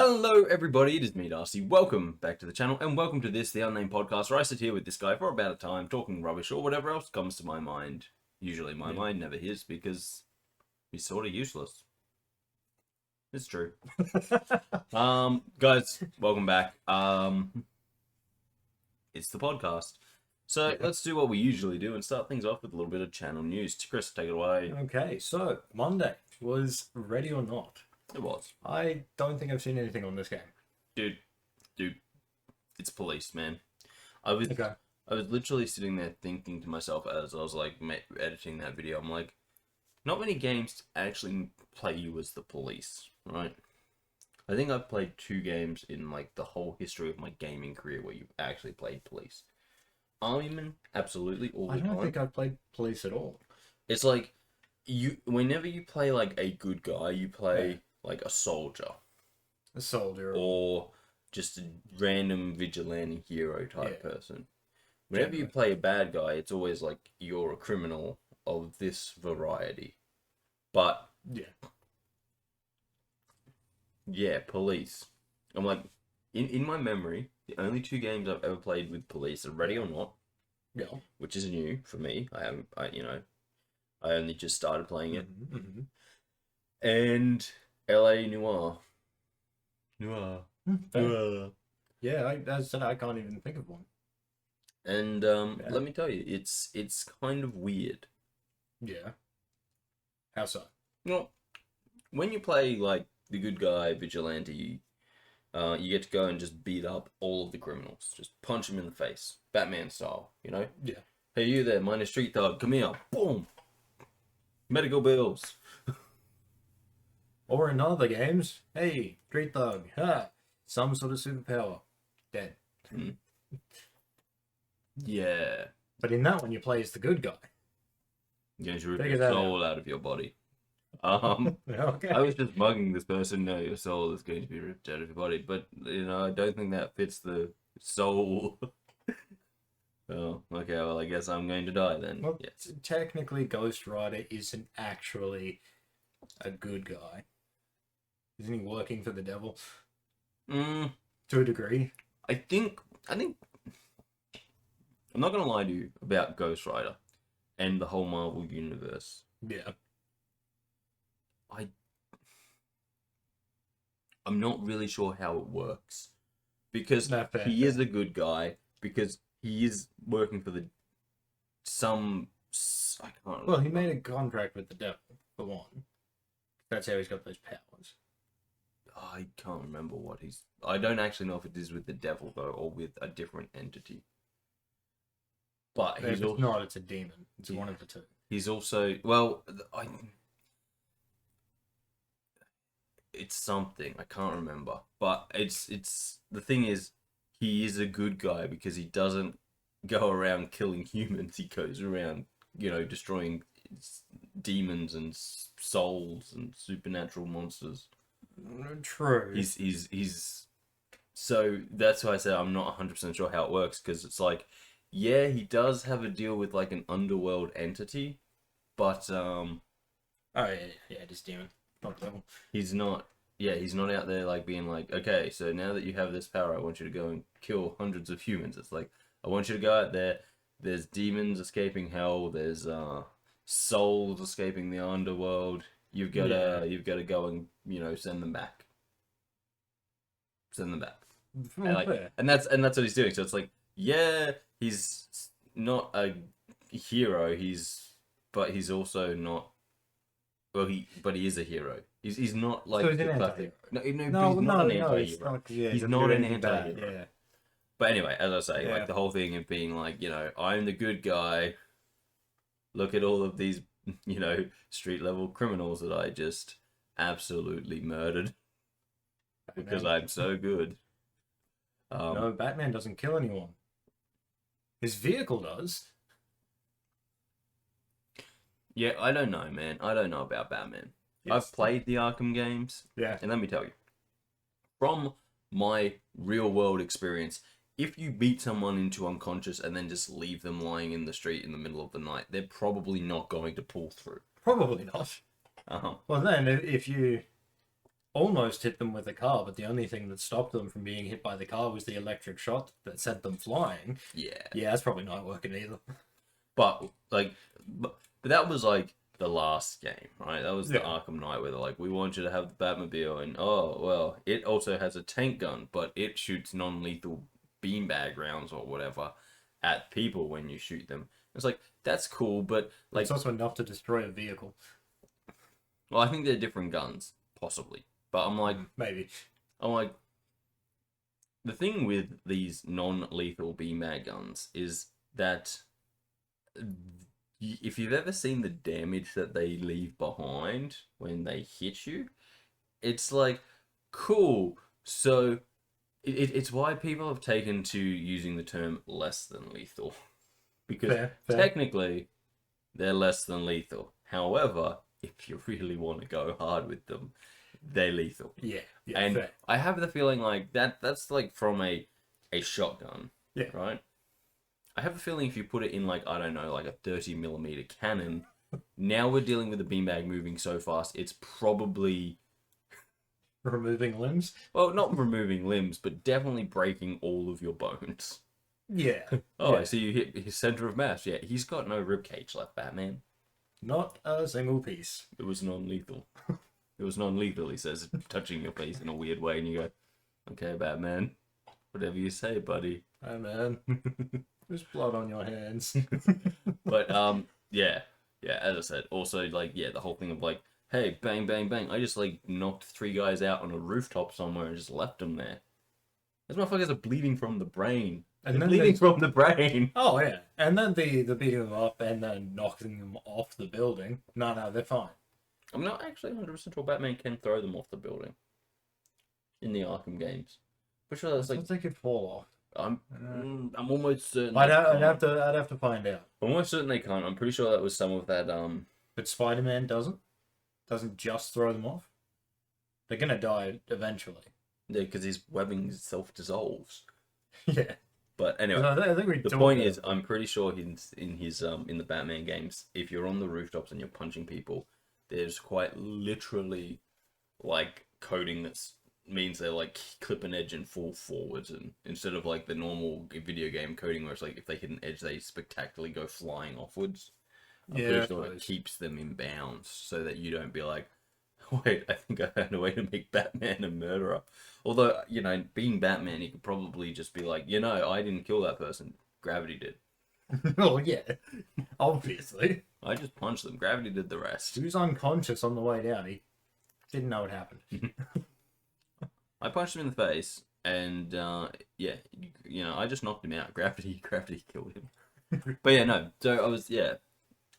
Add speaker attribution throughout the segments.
Speaker 1: Hello everybody, it is me Darcy. Welcome back to the channel and welcome to this, the Unnamed Podcast, where I sit here with this guy for about a time talking rubbish or whatever else comes to my mind. Usually my mind, never his, because he's sort of useless. It's true. Guys, welcome back. It's the podcast. So let's do what we usually do and start things off with a little bit of channel news. Kris, take it away.
Speaker 2: Okay, so Monday was Ready or Not.
Speaker 1: It was.
Speaker 2: I don't think I've seen anything on this game.
Speaker 1: Dude, it's police, man. I was literally sitting there thinking to myself as I was like editing that video. I'm like, not many games actually play you as the police, right? I think I've played 2 games in like the whole history of my gaming career where you've actually played police. Armyman, absolutely, all the time. I
Speaker 2: don't think I've played police at all.
Speaker 1: It's like whenever you play like a good guy, you play like a soldier, or just a random vigilante hero type person. Whenever you play a bad guy, it's always like you're a criminal of this variety. But police. I'm like, in my memory, the only 2 games I've ever played with police are Ready or Not, which is new for me. I only just started playing it, and LA Noire.
Speaker 2: Yeah, as I said, I can't even think of one.
Speaker 1: And let me tell you, it's kind of weird.
Speaker 2: Yeah. How so?
Speaker 1: Well, when you play like the good guy vigilante, you get to go and just beat up all of the criminals, just punch them in the face, Batman style, you know?
Speaker 2: Yeah.
Speaker 1: Hey, you there, minor street thug, come here, boom. Medical bills.
Speaker 2: Or in other games, hey, street thug, some sort of superpower, dead.
Speaker 1: Yeah.
Speaker 2: But in that one, you play as the good guy.
Speaker 1: You're going to rip your soul out of your body.
Speaker 2: Okay.
Speaker 1: I was just bugging this person. No, your soul is going to be ripped out of your body, but I don't think that fits the soul. Oh, okay. Well, I guess I'm going to die then.
Speaker 2: Well,
Speaker 1: yes.
Speaker 2: Technically, Ghost Rider isn't actually a good guy. Isn't he working for the devil? To a degree.
Speaker 1: I think. I'm not gonna lie to you about Ghost Rider and the whole Marvel universe.
Speaker 2: Yeah.
Speaker 1: I'm not really sure how it works, because he is a good guy, because he is working for I can't remember.
Speaker 2: Well, he made a contract with the devil, for one. That's how he's got those powers.
Speaker 1: I can't remember what I don't actually know if it is with the devil, though, or with a different entity. But
Speaker 2: if it's not, it's a demon. It's one of the 2.
Speaker 1: He's also... Well, it's something. I can't remember. But it's... The thing is, he is a good guy because he doesn't go around killing humans. He goes around, destroying demons and souls and supernatural monsters.
Speaker 2: True.
Speaker 1: He's so that's why I said I'm not 100% sure how it works, because it's like, yeah, he does have a deal with like an underworld entity, but
Speaker 2: just demon, not devil.
Speaker 1: He's not out there like being like, okay, so now that you have this power, I want you to go and kill hundreds of humans. It's like, I want you to go out there. There's demons escaping hell. There's souls escaping the underworld. You've got to go and send them back. And that's what he's doing. So it's like, yeah, he's not a hero. But he's also not. Well, he is a hero. He's not like
Speaker 2: he's an anti-hero.
Speaker 1: He's not an anti-hero. He's not an anti-hero.
Speaker 2: Yeah.
Speaker 1: But anyway, as I say, like the whole thing of being like, I'm the good guy. Look at all of these, street level criminals that I just absolutely murdered because I'm so good.
Speaker 2: No, Batman doesn't kill anyone. His vehicle does.
Speaker 1: Yeah, I don't know, man. I don't know about Batman. Yes. I've played the Arkham games.
Speaker 2: Yeah.
Speaker 1: And let me tell you, from my real world experience, if you beat someone into unconscious and then just leave them lying in the street in the middle of the night, they're probably not going to pull through.
Speaker 2: Probably not.
Speaker 1: Uh-huh.
Speaker 2: Well, then, if you almost hit them with a car, but the only thing that stopped them from being hit by the car was the electric shot that sent them flying.
Speaker 1: Yeah.
Speaker 2: Yeah, that's probably not working either.
Speaker 1: But that was like the last game, right? That was the
Speaker 2: Yeah.
Speaker 1: Arkham Knight where they're like, we want you to have the Batmobile, and oh well, it also has a tank gun, but it shoots non-lethal beanbag rounds or whatever at people when you shoot them. It's like, that's cool, but like,
Speaker 2: It's also enough to destroy a vehicle.
Speaker 1: well, I think they're different guns, possibly. But I'm like,
Speaker 2: Maybe.
Speaker 1: the thing with these non-lethal beanbag guns is that if you've ever seen the damage that they leave behind when they hit you, it's like, cool. So it's why people have taken to using the term less than lethal. Because
Speaker 2: Fair.
Speaker 1: technically, they're less than lethal. However, if you really want to go hard with them, they're lethal.
Speaker 2: Yeah.
Speaker 1: And
Speaker 2: fair.
Speaker 1: I have the feeling like that's like from a shotgun.
Speaker 2: Yeah.
Speaker 1: Right? I have a feeling if you put it in like, I don't know, like a 30mm cannon, now we're dealing with a beanbag moving so fast, it's probably...
Speaker 2: Removing limbs?
Speaker 1: Well, not removing limbs, but definitely breaking all of your bones.
Speaker 2: Yeah.
Speaker 1: Oh,
Speaker 2: yeah.
Speaker 1: I see you hit his center of mass. Yeah, he's got no ribcage left, Batman.
Speaker 2: Not a single piece.
Speaker 1: It was non-lethal. It was non-lethal, he says, touching your face in a weird way, and you go, okay, Batman, whatever you say, buddy.
Speaker 2: Oh, man. There's blood on your hands.
Speaker 1: But, yeah, as I said, also, like, yeah, the whole thing of, like, hey, bang, bang, bang, I just, like, knocked 3 guys out on a rooftop somewhere and just left them there. Those motherfuckers are bleeding from the brain.
Speaker 2: And
Speaker 1: They're
Speaker 2: then
Speaker 1: bleeding from the brain.
Speaker 2: Oh, yeah. And then the beating them up and then knocking them off the building. No, they're fine.
Speaker 1: I'm not actually 100% sure Batman can throw them off the building in the Arkham games. But sure, that's like
Speaker 2: they could fall off.
Speaker 1: I'm almost certain.
Speaker 2: I'd have to find out.
Speaker 1: I'm almost certain they can't. I'm pretty sure that was some of that.
Speaker 2: But Spider-Man doesn't just throw them off. They're gonna die eventually.
Speaker 1: Yeah, because his webbing self dissolves.
Speaker 2: Yeah.
Speaker 1: But anyway,
Speaker 2: I think
Speaker 1: the point is, I'm pretty sure in the Batman games, if you're on the rooftops and you're punching people, there's quite literally like coding that means they like clip an edge and fall forwards, and instead of like the normal video game coding where it's like if they hit an edge they spectacularly go flying offwards. I'm pretty sure it keeps them in bounds so that you don't be like, wait, I think I found a way to make Batman a murderer. Although, you know, being Batman, he could probably just be like, you know, I didn't kill that person. Gravity did.
Speaker 2: Oh, yeah. Obviously.
Speaker 1: I just punched them. Gravity did the rest.
Speaker 2: He was unconscious on the way down. He didn't know what happened.
Speaker 1: I punched him in the face, and, yeah, you know, I just knocked him out. Gravity killed him. But yeah, no, so I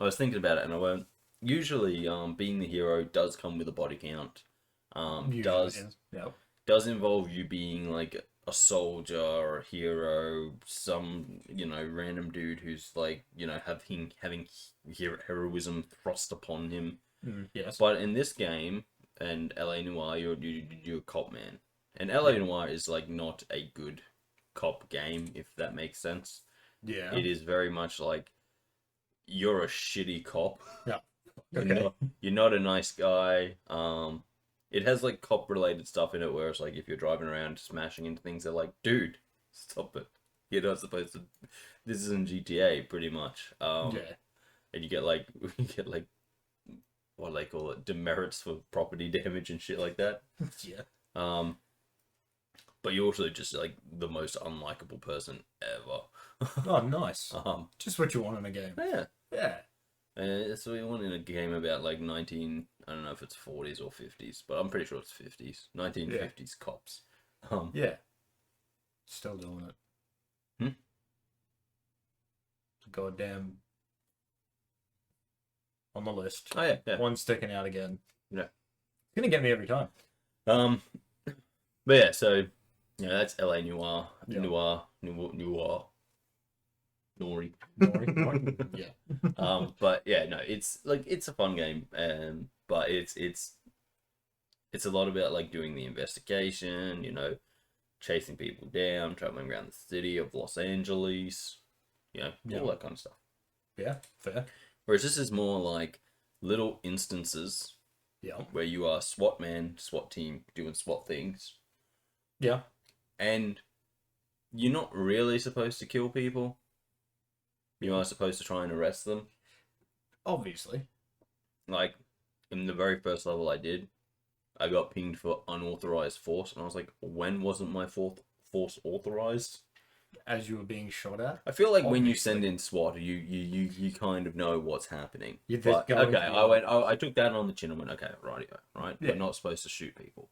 Speaker 1: was thinking about it, and I went, usually, being the hero does come with a body count. Does involve you being like a soldier or a hero, some, you know, random dude who's like, you know, having heroism thrust upon him.
Speaker 2: Yes.
Speaker 1: But in this game, and LA Noire, you're a cop man. And LA Noire is like not a good cop game, if that makes sense.
Speaker 2: Yeah.
Speaker 1: It is very much like you're a shitty cop.
Speaker 2: Yeah.
Speaker 1: Okay. You're not a nice guy. It has like cop related stuff in it where it's like if you're driving around smashing into things, they're like, dude, stop it. You're not supposed to. This isn't GTA, pretty much. And you get like what do they call it? Demerits for property damage and shit like that.
Speaker 2: Yeah.
Speaker 1: But you're also just like the most unlikable person ever.
Speaker 2: Oh, nice. Just what you want in a game.
Speaker 1: Yeah.
Speaker 2: Yeah.
Speaker 1: So we want in a game about like I don't know if it's 40s or 50s, but I'm pretty sure it's 50s. 1950s cops.
Speaker 2: Yeah. Still doing it. Goddamn. On the list.
Speaker 1: Oh yeah.
Speaker 2: One sticking out again.
Speaker 1: Yeah.
Speaker 2: It's gonna get me every time.
Speaker 1: But yeah, so yeah, that's LA Noire.
Speaker 2: Yeah.
Speaker 1: Noire. Nori.
Speaker 2: Yeah.
Speaker 1: But yeah, no, it's like it's a fun game, but it's a lot about like doing the investigation, you know, chasing people down, traveling around the city of Los Angeles, you know, all that kind of stuff.
Speaker 2: Yeah, fair.
Speaker 1: Whereas this is more like little instances
Speaker 2: Yeah.
Speaker 1: where you are SWAT man, SWAT team, doing SWAT things.
Speaker 2: Yeah.
Speaker 1: And you're not really supposed to kill people. You are supposed to try and arrest them.
Speaker 2: Obviously.
Speaker 1: Like, in the very first level I did, I got pinged for unauthorized force, and I was like, when wasn't my force authorized?
Speaker 2: As you were being shot at?
Speaker 1: I feel like when you send in SWAT, you kind of know what's happening.
Speaker 2: Yeah,
Speaker 1: But, okay, I took that on the chin and went, okay, right?
Speaker 2: Yeah.
Speaker 1: We're not supposed to shoot people.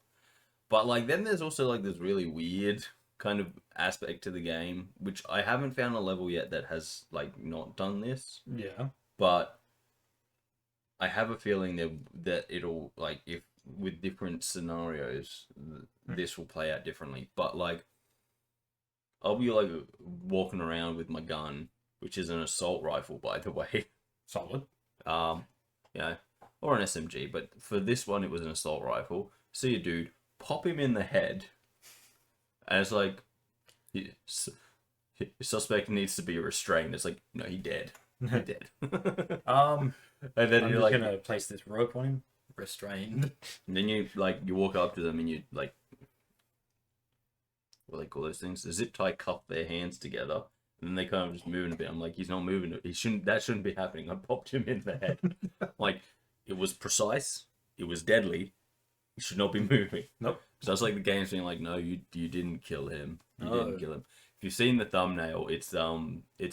Speaker 1: But, like, then there's also, like, this really weird kind of aspect to the game, which I haven't found a level yet that has, like, not done this.
Speaker 2: Yeah.
Speaker 1: But I have a feeling that it'll, like, if with different scenarios, this will play out differently. But, like, I'll be, like, walking around with my gun, which is an assault rifle, by the way.
Speaker 2: Solid.
Speaker 1: You know, or an SMG, but for this one, it was an assault rifle. See a dude, pop him in the head, and it's like, suspect needs to be restrained. It's like, no, he dead. He dead. And then
Speaker 2: I'm
Speaker 1: you're
Speaker 2: just
Speaker 1: like,
Speaker 2: gonna place this rope on him. Restrained.
Speaker 1: and then you walk up to them and you like, what do they call those things? Zip tie cuff their hands together, and then they kind of just moving a bit. I'm like, he's not moving. That shouldn't be happening. I popped him in the head. Like, it was precise. It was deadly. He should not be moving.
Speaker 2: Nope.
Speaker 1: So it's like the game's being like, no, you didn't kill him. You
Speaker 2: No.
Speaker 1: didn't kill him. If you've seen the thumbnail, it's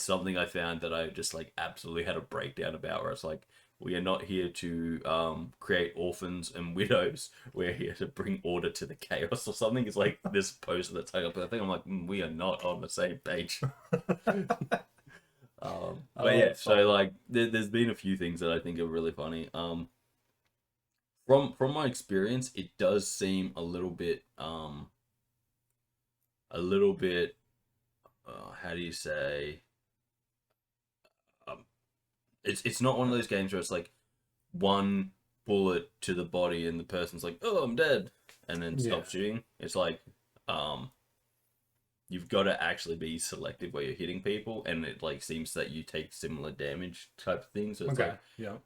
Speaker 1: something I found that I just like absolutely had a breakdown about, where it's like, we are not here to create orphans and widows. We're here to bring order to the chaos or something. It's like this poster that's hung up. I think I'm like, we are not on the same page. But yeah, so like, there's been a few things that I think are really funny. From my experience, it does seem a little bit, how do you say? It's not one of those games where it's like one bullet to the body and the person's like, oh, I'm dead, and then stop shooting. It's like, you've got to actually be selective where you're hitting people, and it like seems that you take similar damage type of thing. So it's like,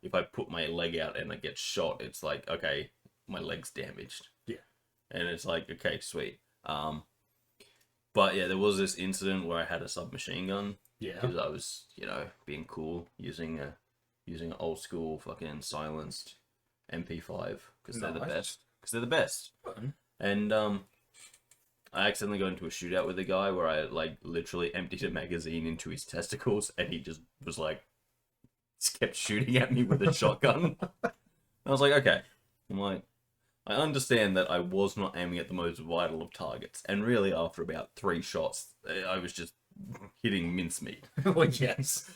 Speaker 1: if I put my leg out and I get shot, it's like, okay, my leg's damaged. Yeah. And it's like, okay, sweet. But yeah, there was this incident where I had a submachine gun. Yeah. Because I was, being cool, using an old school fucking silenced MP5 because they're the best. Because they're the best. And I accidentally got into a shootout with a guy where I like literally emptied a magazine into his testicles, and he just was like, just kept shooting at me with a shotgun. I was like, okay. I'm like, I understand that I was not aiming at the most vital of targets, and really after about 3 shots, I was just hitting mincemeat.
Speaker 2: Well, yes.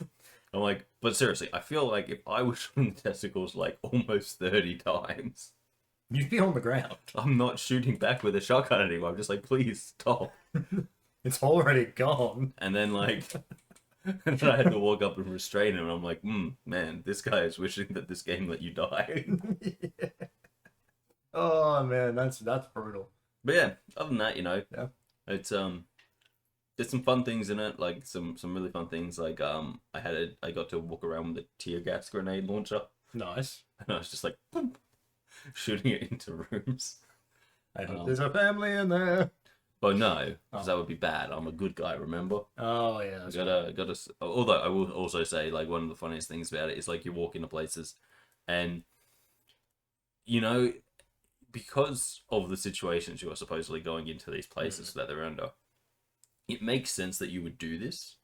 Speaker 1: I'm like, but seriously, I feel like if I was shooting testicles like almost 30 times,
Speaker 2: you'd be on the ground.
Speaker 1: I'm not shooting back with a shotgun anymore. I'm just like, please stop.
Speaker 2: It's already gone.
Speaker 1: And then like, and then I had to walk up and restrain him. And I'm like, man, this guy is wishing that this game let you die.
Speaker 2: Yeah. Oh man, that's brutal.
Speaker 1: But yeah, other than that, it's there's some fun things in it, like some really fun things. Like I got to walk around with a tear gas grenade launcher.
Speaker 2: Nice.
Speaker 1: And I was just like, boom, shooting it into rooms.
Speaker 2: I hope there's a family in there.
Speaker 1: But no, because that would be bad. I'm a good guy, remember?
Speaker 2: Oh yeah.
Speaker 1: That's gotta. Although I will also say, like, one of the funniest things about it is like you walk into places, and because of the situations you are supposedly going into these places that they're under, it makes sense that you would do this,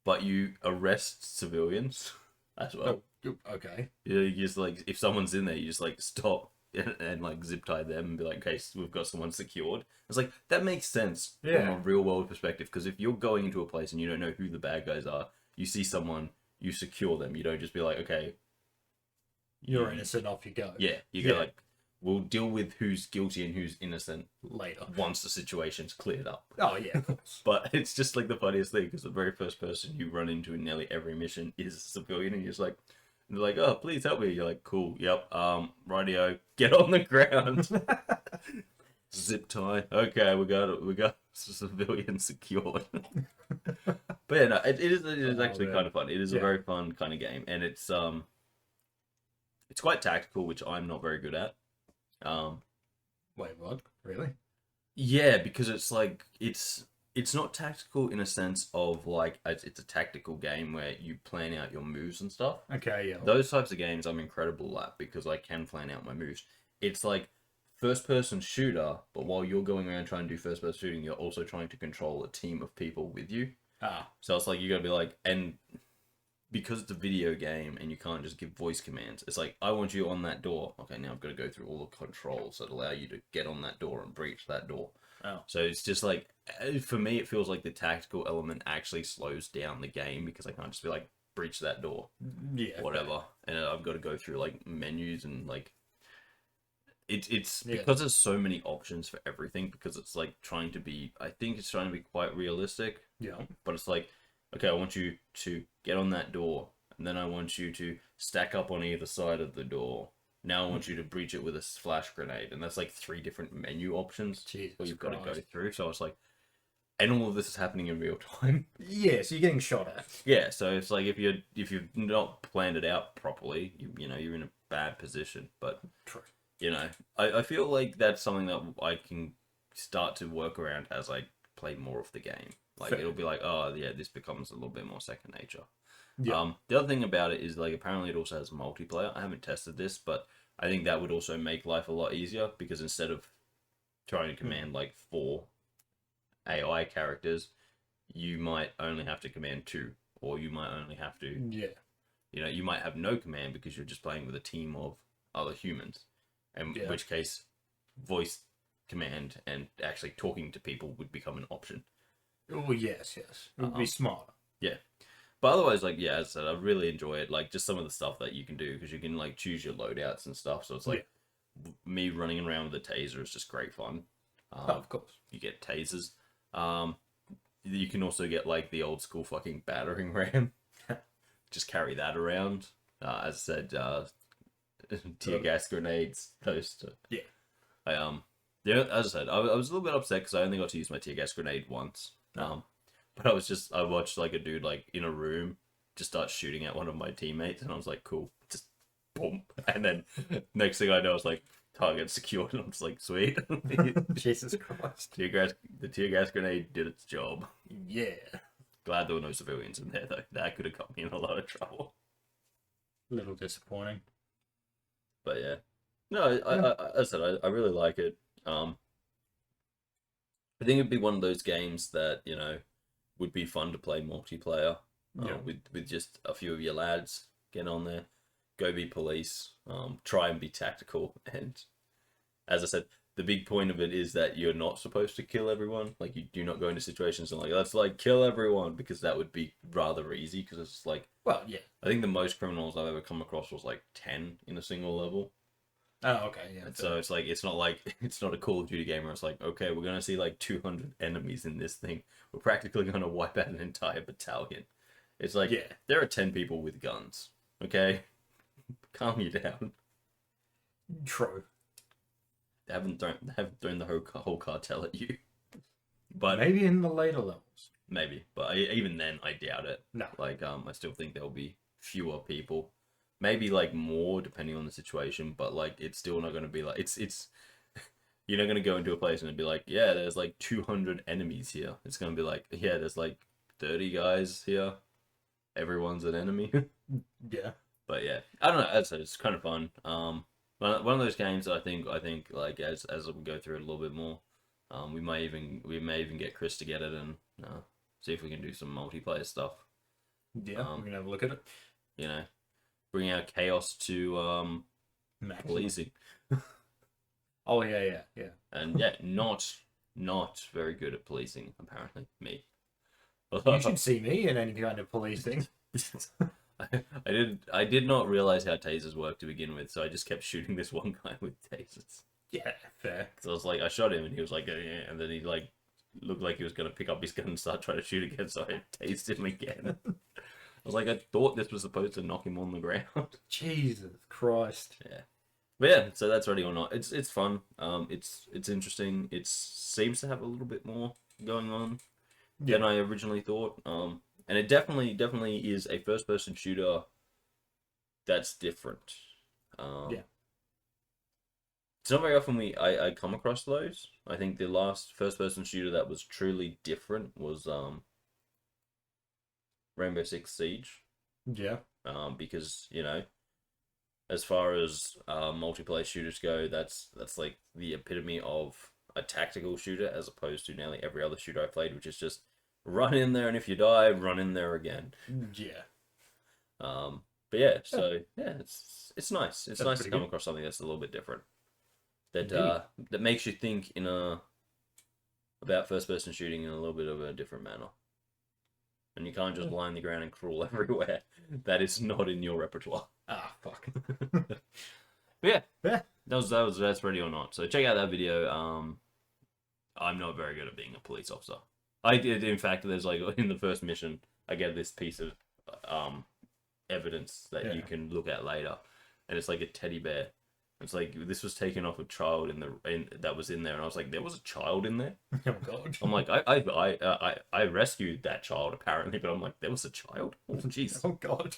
Speaker 1: but you arrest civilians as well.
Speaker 2: Oh, okay.
Speaker 1: You just like, if someone's in there, you just like stop and like zip tie them and be like, okay, so we've got someone secured. It's like, that makes sense from a real world perspective, because if you're going into a place and you don't know who the bad guys are, you see someone, you secure them. You don't just be like, okay,
Speaker 2: you're innocent, off you go.
Speaker 1: Yeah, you go like, we'll deal with who's guilty and who's innocent
Speaker 2: later, once
Speaker 1: the situation's cleared up.
Speaker 2: Oh yeah, of course.
Speaker 1: But it's just like the funniest thing, because the very first person you run into in nearly every mission is a civilian, and you're just like, and they're like, oh, please help me. You're like, cool, yep, rightio, get on the ground. Zip tie. Okay, we got civilian secured. But yeah, no, it is actually kind of fun. It is a very fun kind of game, and it's It's quite tactical, which I'm not very good at.
Speaker 2: Wait, what? Really?
Speaker 1: Yeah, because it's like it's not tactical in a sense of like it's a tactical game where you plan out your moves and stuff.
Speaker 2: Okay, yeah.
Speaker 1: Those types of games I'm incredible at because I can plan out my moves. It's like first person shooter, but while you're going around trying to do first person shooting, you're also trying to control a team of people with you. So it's like you gotta be like, and because it's a video game and you can't just give voice commands, it's like, I want you on that door. Okay, now I've got to go through all the controls that allow you to get on that door and breach that door.
Speaker 2: Oh.
Speaker 1: So it's just like, for me, it feels like the tactical element actually slows down the game because I can't just be like, breach that door.
Speaker 2: Yeah.
Speaker 1: Whatever. And I've got to go through like menus and like, it's because there's so many options for everything because it's like trying to be, I think it's trying to be quite realistic.
Speaker 2: Yeah.
Speaker 1: But it's like, okay, I want you to get on that door, and then I want you to stack up on either side of the door. Now I want you to breach it with a flash grenade, and that's like 3 different menu options where you've got to go through. So it's like, and all of this is happening in real time.
Speaker 2: Yeah, so you're getting shot at.
Speaker 1: Yeah, so it's like if you've not planned it out properly, you know you're in a bad position. But
Speaker 2: True.
Speaker 1: you know, I feel like that's something that I can start to work around as I play more of the game. Like, it'll be like, oh, yeah, this becomes a little bit more second nature. Yeah. The other thing about it is, like, apparently it also has multiplayer. I haven't tested this, but I think that would also make life a lot easier, because instead of trying to command, like, 4 AI characters, you might only have to command 2, or you might only have to...
Speaker 2: Yeah.
Speaker 1: You know, you might have no command because you're just playing with a team of other humans. In which case, voice command and actually talking to people would become an option.
Speaker 2: Oh, yes. It would be smarter.
Speaker 1: Yeah. But otherwise, like, yeah, as I said, I really enjoy it. Like, just some of the stuff that you can do, because you can, like, choose your loadouts and stuff. So it's like, me running around with a taser is just great fun.
Speaker 2: Of course.
Speaker 1: You get tasers. You can also get, like, the old school fucking battering ram. Just carry that around. As I said, tear gas grenades, those two. Yeah. Yeah, as I said, I was a little bit upset because I only got to use my tear gas grenade once. But I watched like a dude like in a room just start shooting at one of my teammates, and I was like, cool, just boom. And then next thing I know, it's like target secured, and I'm just like, sweet.
Speaker 2: Jesus Christ.
Speaker 1: The tear gas grenade did its job.
Speaker 2: Yeah. Glad
Speaker 1: there were no civilians in there though. That could have got me in a lot of trouble.
Speaker 2: A little disappointing.
Speaker 1: But yeah. No, as I said, I really like it. I think it'd be one of those games that, you know, would be fun to play multiplayer. With just a few of your lads. Get on there, go be police, try and be tactical. And as I said, the big point of it is that you're not supposed to kill everyone. Like, you do not go into situations and like, let's like kill everyone, because that would be rather easy, because it's like,
Speaker 2: well, yeah.
Speaker 1: I think the most criminals I've ever come across was like 10 in a single level.
Speaker 2: Oh, okay, yeah.
Speaker 1: So it's like, it's not a Call of Duty game where it's like, okay, we're gonna see like 200 enemies in this thing. We're practically gonna wipe out an entire battalion. It's like, there are 10 people with guns. Okay, calm you down.
Speaker 2: True.
Speaker 1: They haven't thrown the whole cartel at you. But
Speaker 2: maybe in the later levels.
Speaker 1: Maybe, but even then, I doubt it.
Speaker 2: No.
Speaker 1: Like, I still think there'll be fewer people. Maybe like more depending on the situation, but like it's still not going to be like it's you're not going to go into a place and it'd be like, yeah, there's like 200 enemies here. It's going to be like, yeah, there's like 30 guys here. Everyone's an enemy.
Speaker 2: Yeah.
Speaker 1: But yeah, I don't know. As I said, it's kind of fun. One of those games that I think like as we go through it a little bit more, we may even get Kris to get it and see if we can do some multiplayer stuff.
Speaker 2: Yeah, we can have a look at it.
Speaker 1: You know. Bring our chaos to policing.
Speaker 2: Oh yeah.
Speaker 1: And yeah, not very good at policing, apparently. Me.
Speaker 2: You should see me in any kind of policing.
Speaker 1: I did not realize how tasers work to begin with, so I just kept shooting this one guy with tasers.
Speaker 2: Yeah, fair.
Speaker 1: So I was like, I shot him and he was like, yeah, and then he like looked like he was gonna pick up his gun and start trying to shoot again, so I tased him again. I was like, I thought this was supposed to knock him on the ground.
Speaker 2: Jesus Christ.
Speaker 1: Yeah. But yeah, so that's Ready or Not. It's fun. It's interesting. It seems to have a little bit more going on than I originally thought. And it definitely is a first-person shooter that's different.
Speaker 2: Yeah.
Speaker 1: It's not very often I come across those. I think the last first-person shooter that was truly different was Rainbow Six Siege.
Speaker 2: Yeah.
Speaker 1: Because as far as multiplayer shooters go, that's like the epitome of a tactical shooter, as opposed to nearly every other shooter I played, which is just run in there, and if you die, run in there again.
Speaker 2: Yeah.
Speaker 1: But yeah, so yeah, it's nice. It's
Speaker 2: That's
Speaker 1: nice to
Speaker 2: pretty
Speaker 1: come
Speaker 2: good.
Speaker 1: across something that's a little bit different. That
Speaker 2: Indeed.
Speaker 1: that makes you think about first person shooting in a little bit of a different manner. And you can't just lie on the ground and crawl everywhere. That is not in your repertoire.
Speaker 2: Ah, fuck.
Speaker 1: But yeah,
Speaker 2: Yeah.
Speaker 1: That's Ready or Not. So check out that video. I'm not very good at being a police officer. I did, in fact, there's like in the first mission, I get this piece of evidence that you can look at later, and it's like a teddy bear. It's like this was taken off a child that was in there, and I was like, there was a child in there.
Speaker 2: Oh god.
Speaker 1: I'm like, I rescued that child apparently, but I'm like, there was a child. Oh jeez.
Speaker 2: Oh god.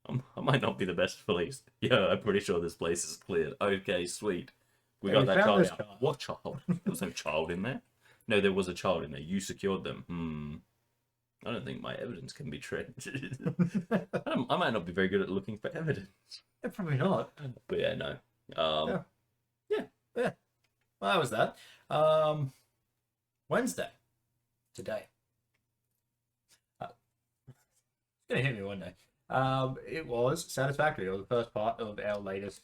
Speaker 1: I might not be the best police. Yeah, I'm pretty sure this place is cleared. Okay, sweet. We
Speaker 2: Yeah,
Speaker 1: got
Speaker 2: we
Speaker 1: that
Speaker 2: found
Speaker 1: child
Speaker 2: this
Speaker 1: out.
Speaker 2: child.
Speaker 1: What child? There was no child in there. No, there was a child in there. You secured them. I don't think my evidence can be traced. I might not be very good at looking for evidence.
Speaker 2: Yeah, probably not.
Speaker 1: But yeah, no.
Speaker 2: Yeah. Well, that was that. Wednesday. Today. It's gonna hit me one day. It was Satisfactory, or the first part of our latest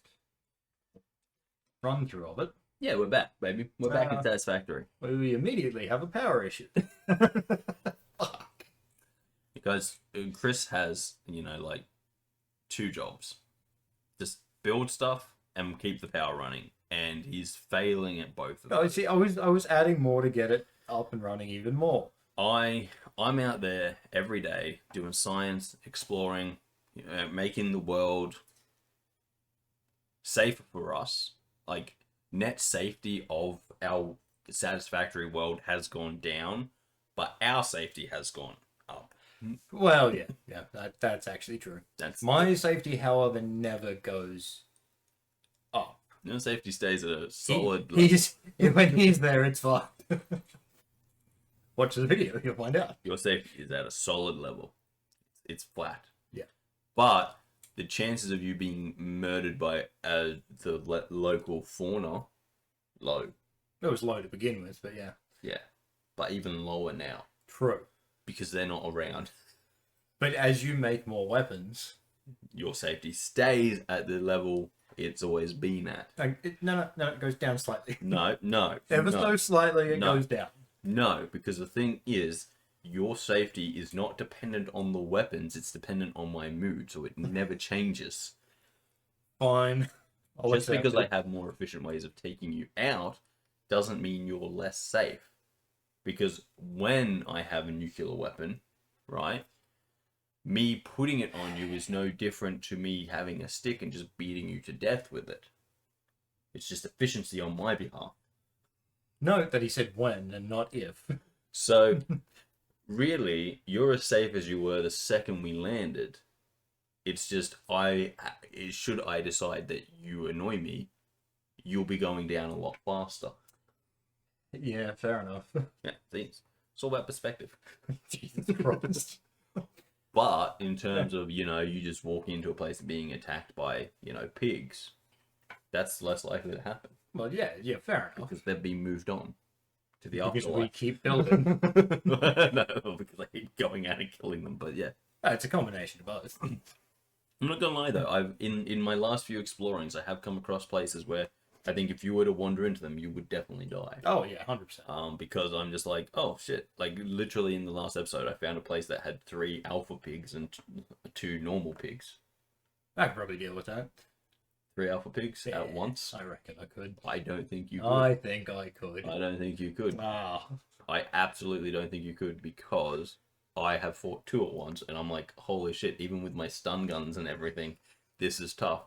Speaker 2: run through of it.
Speaker 1: Yeah, we're back, baby. We're back in Satisfactory.
Speaker 2: We immediately have a power issue.
Speaker 1: Because Kris has, like 2 jobs. Just build stuff and keep the power running. And he's failing at both of them.
Speaker 2: Oh, see, I was adding more to get it up and running even more.
Speaker 1: I'm out there every day doing science, exploring, making the world safer for us. Like, net safety of our Satisfactory world has gone down, but our safety has gone up.
Speaker 2: Well, yeah, that's actually true.
Speaker 1: That's
Speaker 2: My safety, however, never goes up.
Speaker 1: no safety stays at a solid level.
Speaker 2: When he's there, it's fine. Watch the video, you'll find out.
Speaker 1: Your safety is at a solid level. It's flat.
Speaker 2: Yeah.
Speaker 1: But the chances of you being murdered by the local fauna, low.
Speaker 2: It was low to begin with, but yeah.
Speaker 1: Yeah. But even lower now.
Speaker 2: True.
Speaker 1: Because they're not around.
Speaker 2: But as you make more weapons...
Speaker 1: Your safety stays at the level it's always been at.
Speaker 2: No, it goes down slightly.
Speaker 1: No.
Speaker 2: Ever so slightly, it
Speaker 1: No.
Speaker 2: goes down.
Speaker 1: No, because the thing is, your safety is not dependent on the weapons, it's dependent on my mood, so it never changes.
Speaker 2: Fine.
Speaker 1: Just because I have more efficient ways of taking you out doesn't mean you're less safe. Because when I have a nuclear weapon, right, me putting it on you is no different to me having a stick and just beating you to death with it. It's just efficiency on my behalf.
Speaker 2: Note that he said when and not if.
Speaker 1: So, really, you're as safe as you were the second we landed. It's just, should I decide that you annoy me, you'll be going down a lot faster.
Speaker 2: Yeah, fair enough.
Speaker 1: Yeah, see, it's all about perspective.
Speaker 2: Jesus Christ.
Speaker 1: But in terms of, you just walk into a place being attacked by, pigs, that's less likely to happen.
Speaker 2: Well, yeah, fair enough.
Speaker 1: Because they've been moved on to the
Speaker 2: Because
Speaker 1: afterlife.
Speaker 2: we keep building.
Speaker 1: No, because I keep going out and killing them, but yeah.
Speaker 2: It's a combination of both.
Speaker 1: I'm not gonna lie though, I've in my last few explorings, I have come across places where I think if you were to wander into them, you would definitely die.
Speaker 2: Oh yeah, 100%.
Speaker 1: Because I'm just like, oh shit! Like literally in the last episode, I found a place that had 3 alpha pigs and 2 normal pigs.
Speaker 2: I could probably deal with that.
Speaker 1: 3 alpha pigs
Speaker 2: Yeah,
Speaker 1: at once.
Speaker 2: I reckon I could.
Speaker 1: I don't think you could.
Speaker 2: I think I could.
Speaker 1: I don't think you could.
Speaker 2: Ah.
Speaker 1: I absolutely don't think you could because I have fought 2 at once, and I'm like, holy shit! Even with my stun guns and everything, this is tough.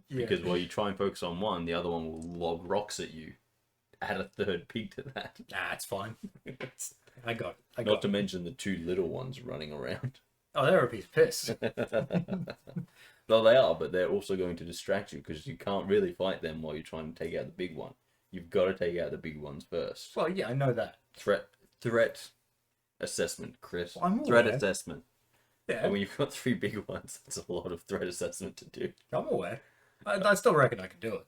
Speaker 2: Yeah.
Speaker 1: Because while you try and focus on one, the other one will lob rocks at you. Add a 3rd pig to that.
Speaker 2: Nah, it's fine. I got it.
Speaker 1: Not to mention the 2 little ones running around.
Speaker 2: Oh, they're a piece of piss.
Speaker 1: Well, they are, but they're also going to distract you because you can't really fight them while you're trying to take out the big one. You've got to take out the big ones first.
Speaker 2: Well, yeah, I know that.
Speaker 1: Threat assessment, Kris.
Speaker 2: I'm
Speaker 1: Threat
Speaker 2: aware.
Speaker 1: assessment.
Speaker 2: Yeah,
Speaker 1: And when you've got 3 big ones, that's a lot of threat assessment to do.
Speaker 2: I'm aware. I still reckon I could do it.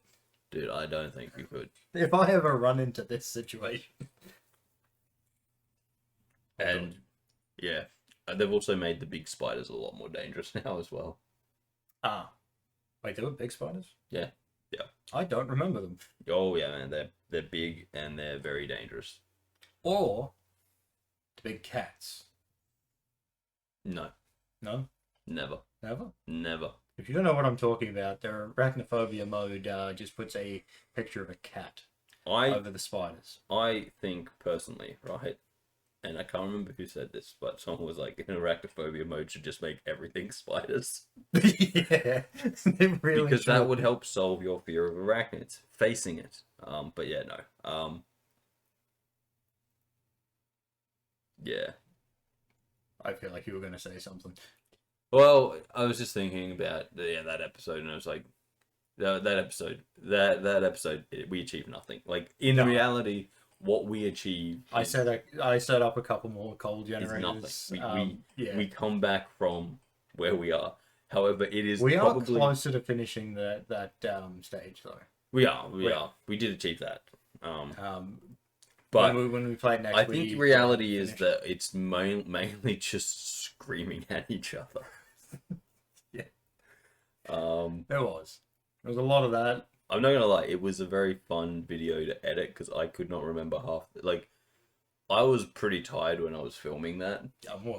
Speaker 1: Dude, I don't think you could.
Speaker 2: If I ever run into this situation.
Speaker 1: And, yeah. They've also made the big spiders a lot more dangerous now as well.
Speaker 2: Ah. Wait, there were big spiders?
Speaker 1: Yeah. Yeah.
Speaker 2: I don't remember them.
Speaker 1: Oh, yeah, man. They're big and they're very dangerous.
Speaker 2: Or the big cats.
Speaker 1: No.
Speaker 2: No?
Speaker 1: Never.
Speaker 2: Never?
Speaker 1: Never.
Speaker 2: If you don't know what I'm talking about, their arachnophobia mode just puts a picture of a cat over the spiders.
Speaker 1: I think personally, right? And I can't remember who said this, but someone was like, in arachnophobia mode should just make everything spiders.
Speaker 2: Yeah, they really
Speaker 1: because
Speaker 2: should.
Speaker 1: that would help solve your fear of arachnids, facing it. But yeah, no. Yeah.
Speaker 2: I feel like you were going to say something.
Speaker 1: Well, I was just thinking about that episode, and I was like, that episode, we achieved nothing. Like in reality, what we achieved,
Speaker 2: I set up a couple more coal
Speaker 1: generators.
Speaker 2: nothing.
Speaker 1: We come back from where we are. However, it is
Speaker 2: we
Speaker 1: probably
Speaker 2: are closer to finishing that stage though.
Speaker 1: We are. We did achieve that.
Speaker 2: But when we play next,
Speaker 1: I think reality is that it's mainly just screaming at each other.
Speaker 2: Yeah. There was a lot of that.
Speaker 1: I'm not gonna lie, it was a very fun video to edit because I could not remember half. Like, I was pretty tired when I was filming that,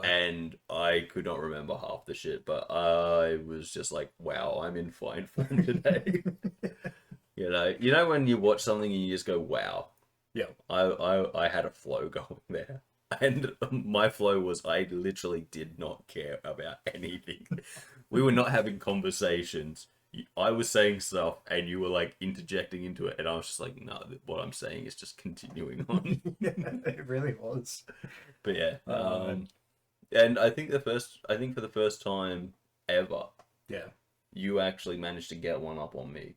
Speaker 1: and I could not remember half the shit. But I was just like, "Wow, I'm in fine form today." You know when you watch something and you just go, "Wow."
Speaker 2: Yeah.
Speaker 1: I had a flow going there. And my flow was I literally did not care about anything. We were not having conversations. I was saying stuff and you were like interjecting into it, and I was just like, no, what I'm saying is just continuing on.
Speaker 2: It really was.
Speaker 1: But yeah. And I think for the first time ever,
Speaker 2: yeah,
Speaker 1: you actually managed to get one up on me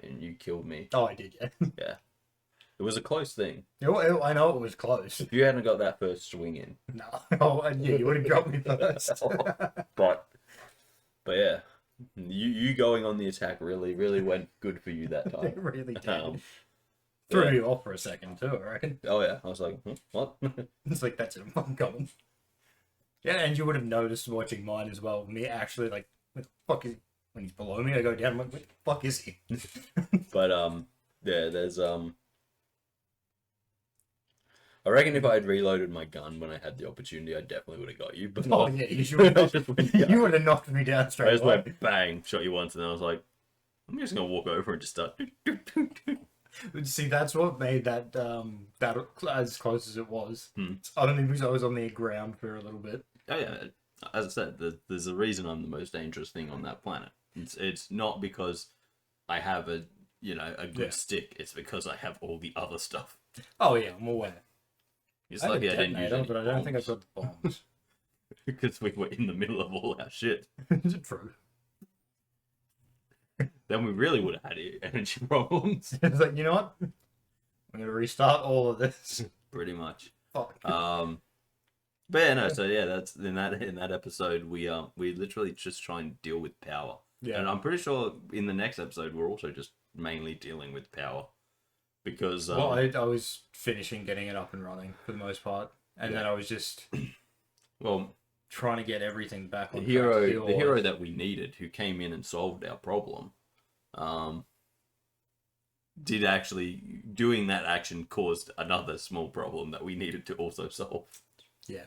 Speaker 1: and you killed me.
Speaker 2: Oh, I did, yeah.
Speaker 1: Yeah. It was a close thing.
Speaker 2: I know it was close.
Speaker 1: If you hadn't got that first swing in.
Speaker 2: No. Oh, yeah, you would have dropped me first.
Speaker 1: But yeah, you going on the attack really went good for you that time.
Speaker 2: It really did. Threw you off for a second too, I reckon.
Speaker 1: Oh yeah, I was like, what?
Speaker 2: It's like, that's it, I'm coming. Yeah, and you would have noticed watching mine as well. Me actually like, what the fuck is he? When he's below me, I go down. I'm like, what the fuck is he?
Speaker 1: But yeah, there's I reckon if I had reloaded my gun when I had the opportunity, I definitely would have got you. But
Speaker 2: oh yeah, you would have knocked me down straight away.
Speaker 1: I just went bang, shot you once, and then I was like, I'm just gonna walk over and just start.
Speaker 2: See, that's what made that that as close as it was. Only because I was on the ground for a little bit.
Speaker 1: Oh yeah, as I said, there's a reason I'm the most dangerous thing on that planet. It's not because I have a good stick. It's because I have all the other stuff.
Speaker 2: Oh yeah, I'm aware.
Speaker 1: It's like I didn't use any
Speaker 2: but I don't think I've got the bombs.
Speaker 1: Because we were in the middle of all our shit.
Speaker 2: Is it true?
Speaker 1: Then we really would have had energy problems.
Speaker 2: It's like, you know what? I'm gonna restart all of this.
Speaker 1: Pretty much.
Speaker 2: Fuck.
Speaker 1: But yeah, no. So yeah, that's in that episode we literally just try and deal with power.
Speaker 2: Yeah.
Speaker 1: And I'm pretty sure in the next episode we're also just mainly dealing with power. Because
Speaker 2: I was finishing getting it up and running for the most part, and then I was just trying to get everything back on
Speaker 1: the hero that we needed, who came in and solved our problem, did actually doing that action caused another small problem that we needed to also solve.
Speaker 2: Yeah.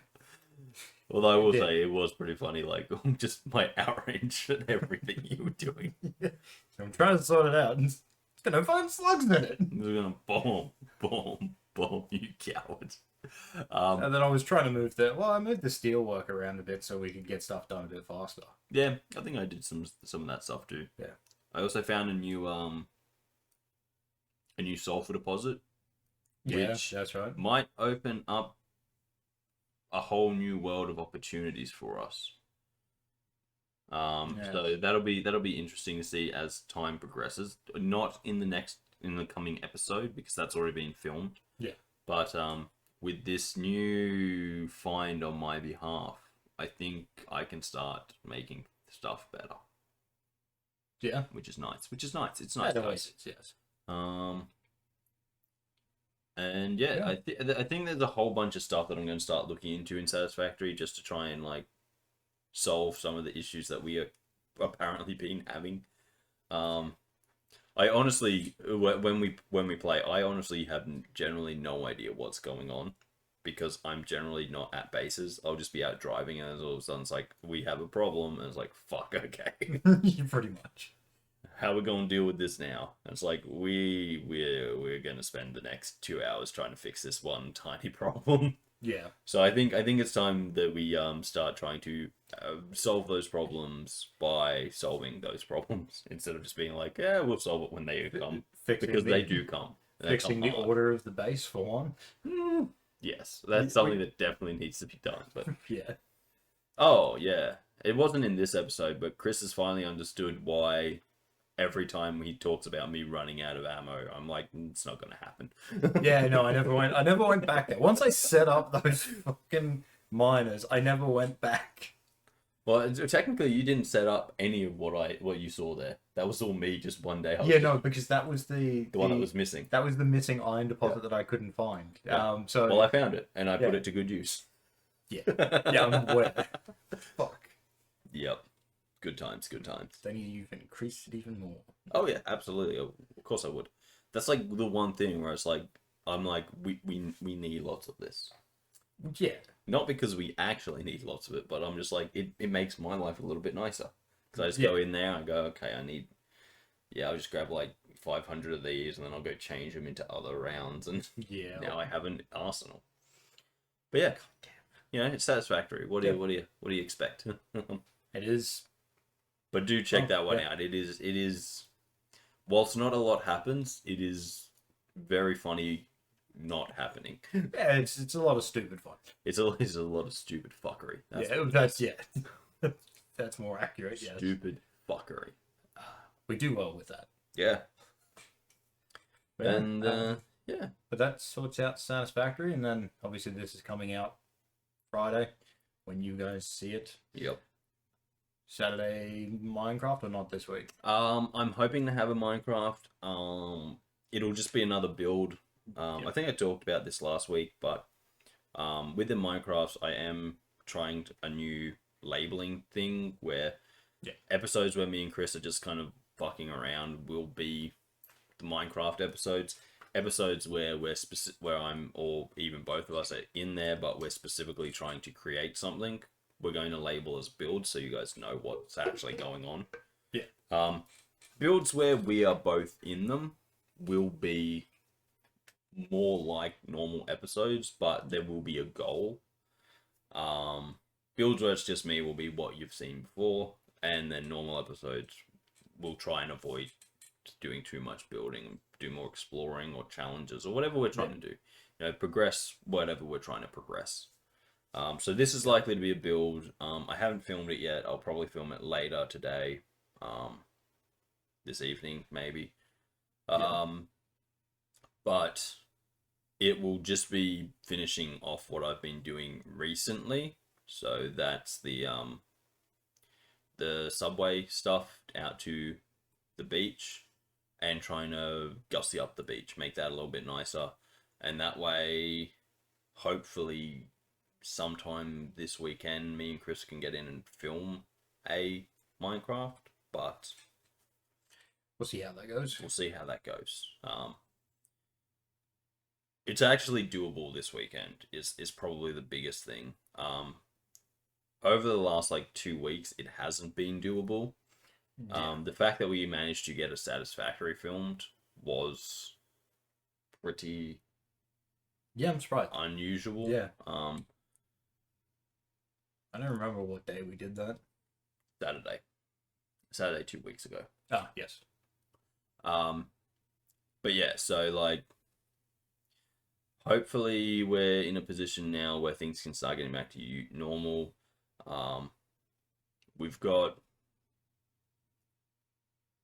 Speaker 1: Although I will say it was pretty funny, like just my outrage at everything you were doing.
Speaker 2: Yeah. So I'm trying to sort it out. It's gonna find slugs in it.
Speaker 1: We're gonna boom, you cowards.
Speaker 2: And then I was trying to move I moved the steel work around a bit so we could get stuff done a bit faster.
Speaker 1: Yeah, I think I did some of that stuff too.
Speaker 2: Yeah.
Speaker 1: I also found a new sulfur deposit.
Speaker 2: Yeah,
Speaker 1: which
Speaker 2: that's right.
Speaker 1: Might open up a whole new world of opportunities for us. So that'll be interesting to see as time progresses. Not in the coming episode because that's already been filmed.
Speaker 2: Yeah.
Speaker 1: But with this new find on my behalf, I think I can start making stuff better.
Speaker 2: Yeah.
Speaker 1: Which is nice. It's nice, guys.
Speaker 2: Yes.
Speaker 1: And yeah. I think there's a whole bunch of stuff that I'm going to start looking into in Satisfactory just to try and like solve some of the issues that we are apparently been having. I honestly, when we play, I honestly have generally no idea what's going on because I'm generally not at bases. I'll just be out driving, and all of a sudden it's like we have a problem, and it's like fuck, okay,
Speaker 2: pretty much.
Speaker 1: How are we gonna deal with this now? And it's like we're gonna spend the next 2 hours trying to fix this one tiny problem.
Speaker 2: Yeah.
Speaker 1: So I think it's time that we start trying to solve those problems by solving those problems instead of just being like, yeah, we'll solve it when they come, because they do come.
Speaker 2: Fixing the order of the base for one.
Speaker 1: Yes, that's something that definitely needs to be done. But
Speaker 2: yeah.
Speaker 1: Oh yeah, it wasn't in this episode, but Kris has finally understood why. Every time he talks about me running out of ammo, I'm like, it's not gonna happen.
Speaker 2: Yeah, no, I never went back there. Once I set up those fucking miners, I never went back.
Speaker 1: Well, technically, you didn't set up any of what you saw there. That was all me just one day.
Speaker 2: Yeah, no, because that was the
Speaker 1: one that was missing.
Speaker 2: That was the missing iron deposit that I couldn't find.
Speaker 1: Yeah.
Speaker 2: So
Speaker 1: well, I found it and I put it to good use.
Speaker 2: Yeah, yeah, I'm aware. Fuck.
Speaker 1: Yep. Good times.
Speaker 2: Then you've increased it even more.
Speaker 1: Oh yeah, absolutely. Of course I would. That's like the one thing where it's like, I'm like, we need lots of this.
Speaker 2: Yeah.
Speaker 1: Not because we actually need lots of it, but I'm just like, it makes my life a little bit nicer. Because I just go in there, I go, okay, I'll just grab like 500 of these, and then I'll go change them into other rounds, and now I have an arsenal. But yeah, you know, it's satisfactory. What do you expect?
Speaker 2: It is.
Speaker 1: But do check that one out. It is, whilst not a lot happens, it is very funny not happening.
Speaker 2: Yeah, it's a lot of stupid fun.
Speaker 1: It's a lot of stupid fuckery.
Speaker 2: That's more accurate. Yes.
Speaker 1: Stupid fuckery.
Speaker 2: We do well with that.
Speaker 1: Yeah.
Speaker 2: But that sorts out Satisfactory, and then obviously this is coming out Friday when you guys see it.
Speaker 1: Yep.
Speaker 2: Saturday Minecraft or not this week?
Speaker 1: I'm hoping to have a Minecraft. It'll just be another build. I think I talked about this last week, but with the Minecrafts, I am trying a new labeling thing where episodes where me and Kris are just kind of fucking around will be the Minecraft episodes. Episodes where where I'm, or even both of us are in there, but we're specifically trying to create something. We're going to label as builds so you guys know what's actually going on. Yeah. Builds where we are both in them will be more like normal episodes, but there will be a goal. Builds where it's just me will be what you've seen before, and then normal episodes will try and avoid doing too much building, do more exploring or challenges or whatever we're trying to do. You know, progress whatever we're trying to progress. So this is likely to be a build. I haven't filmed it yet. I'll probably film it later today, this evening maybe. But it will just be finishing off what I've been doing recently. So that's the subway stuff out to the beach and trying to gussy up the beach, make that a little bit nicer, and that way, hopefully, sometime this weekend, me and Kris can get in and film a Minecraft, but
Speaker 2: we'll see how that goes.
Speaker 1: It's actually doable this weekend is probably the biggest thing. Over the last like 2 weeks, it hasn't been doable. The fact that we managed to get a Satisfactory filmed was pretty
Speaker 2: I'm surprised.
Speaker 1: Unusual.
Speaker 2: Yeah. I don't remember what day we did that.
Speaker 1: Saturday 2 weeks ago.
Speaker 2: Ah, yes.
Speaker 1: But yeah, so like hopefully we're in a position now where things can start getting back to normal. We've got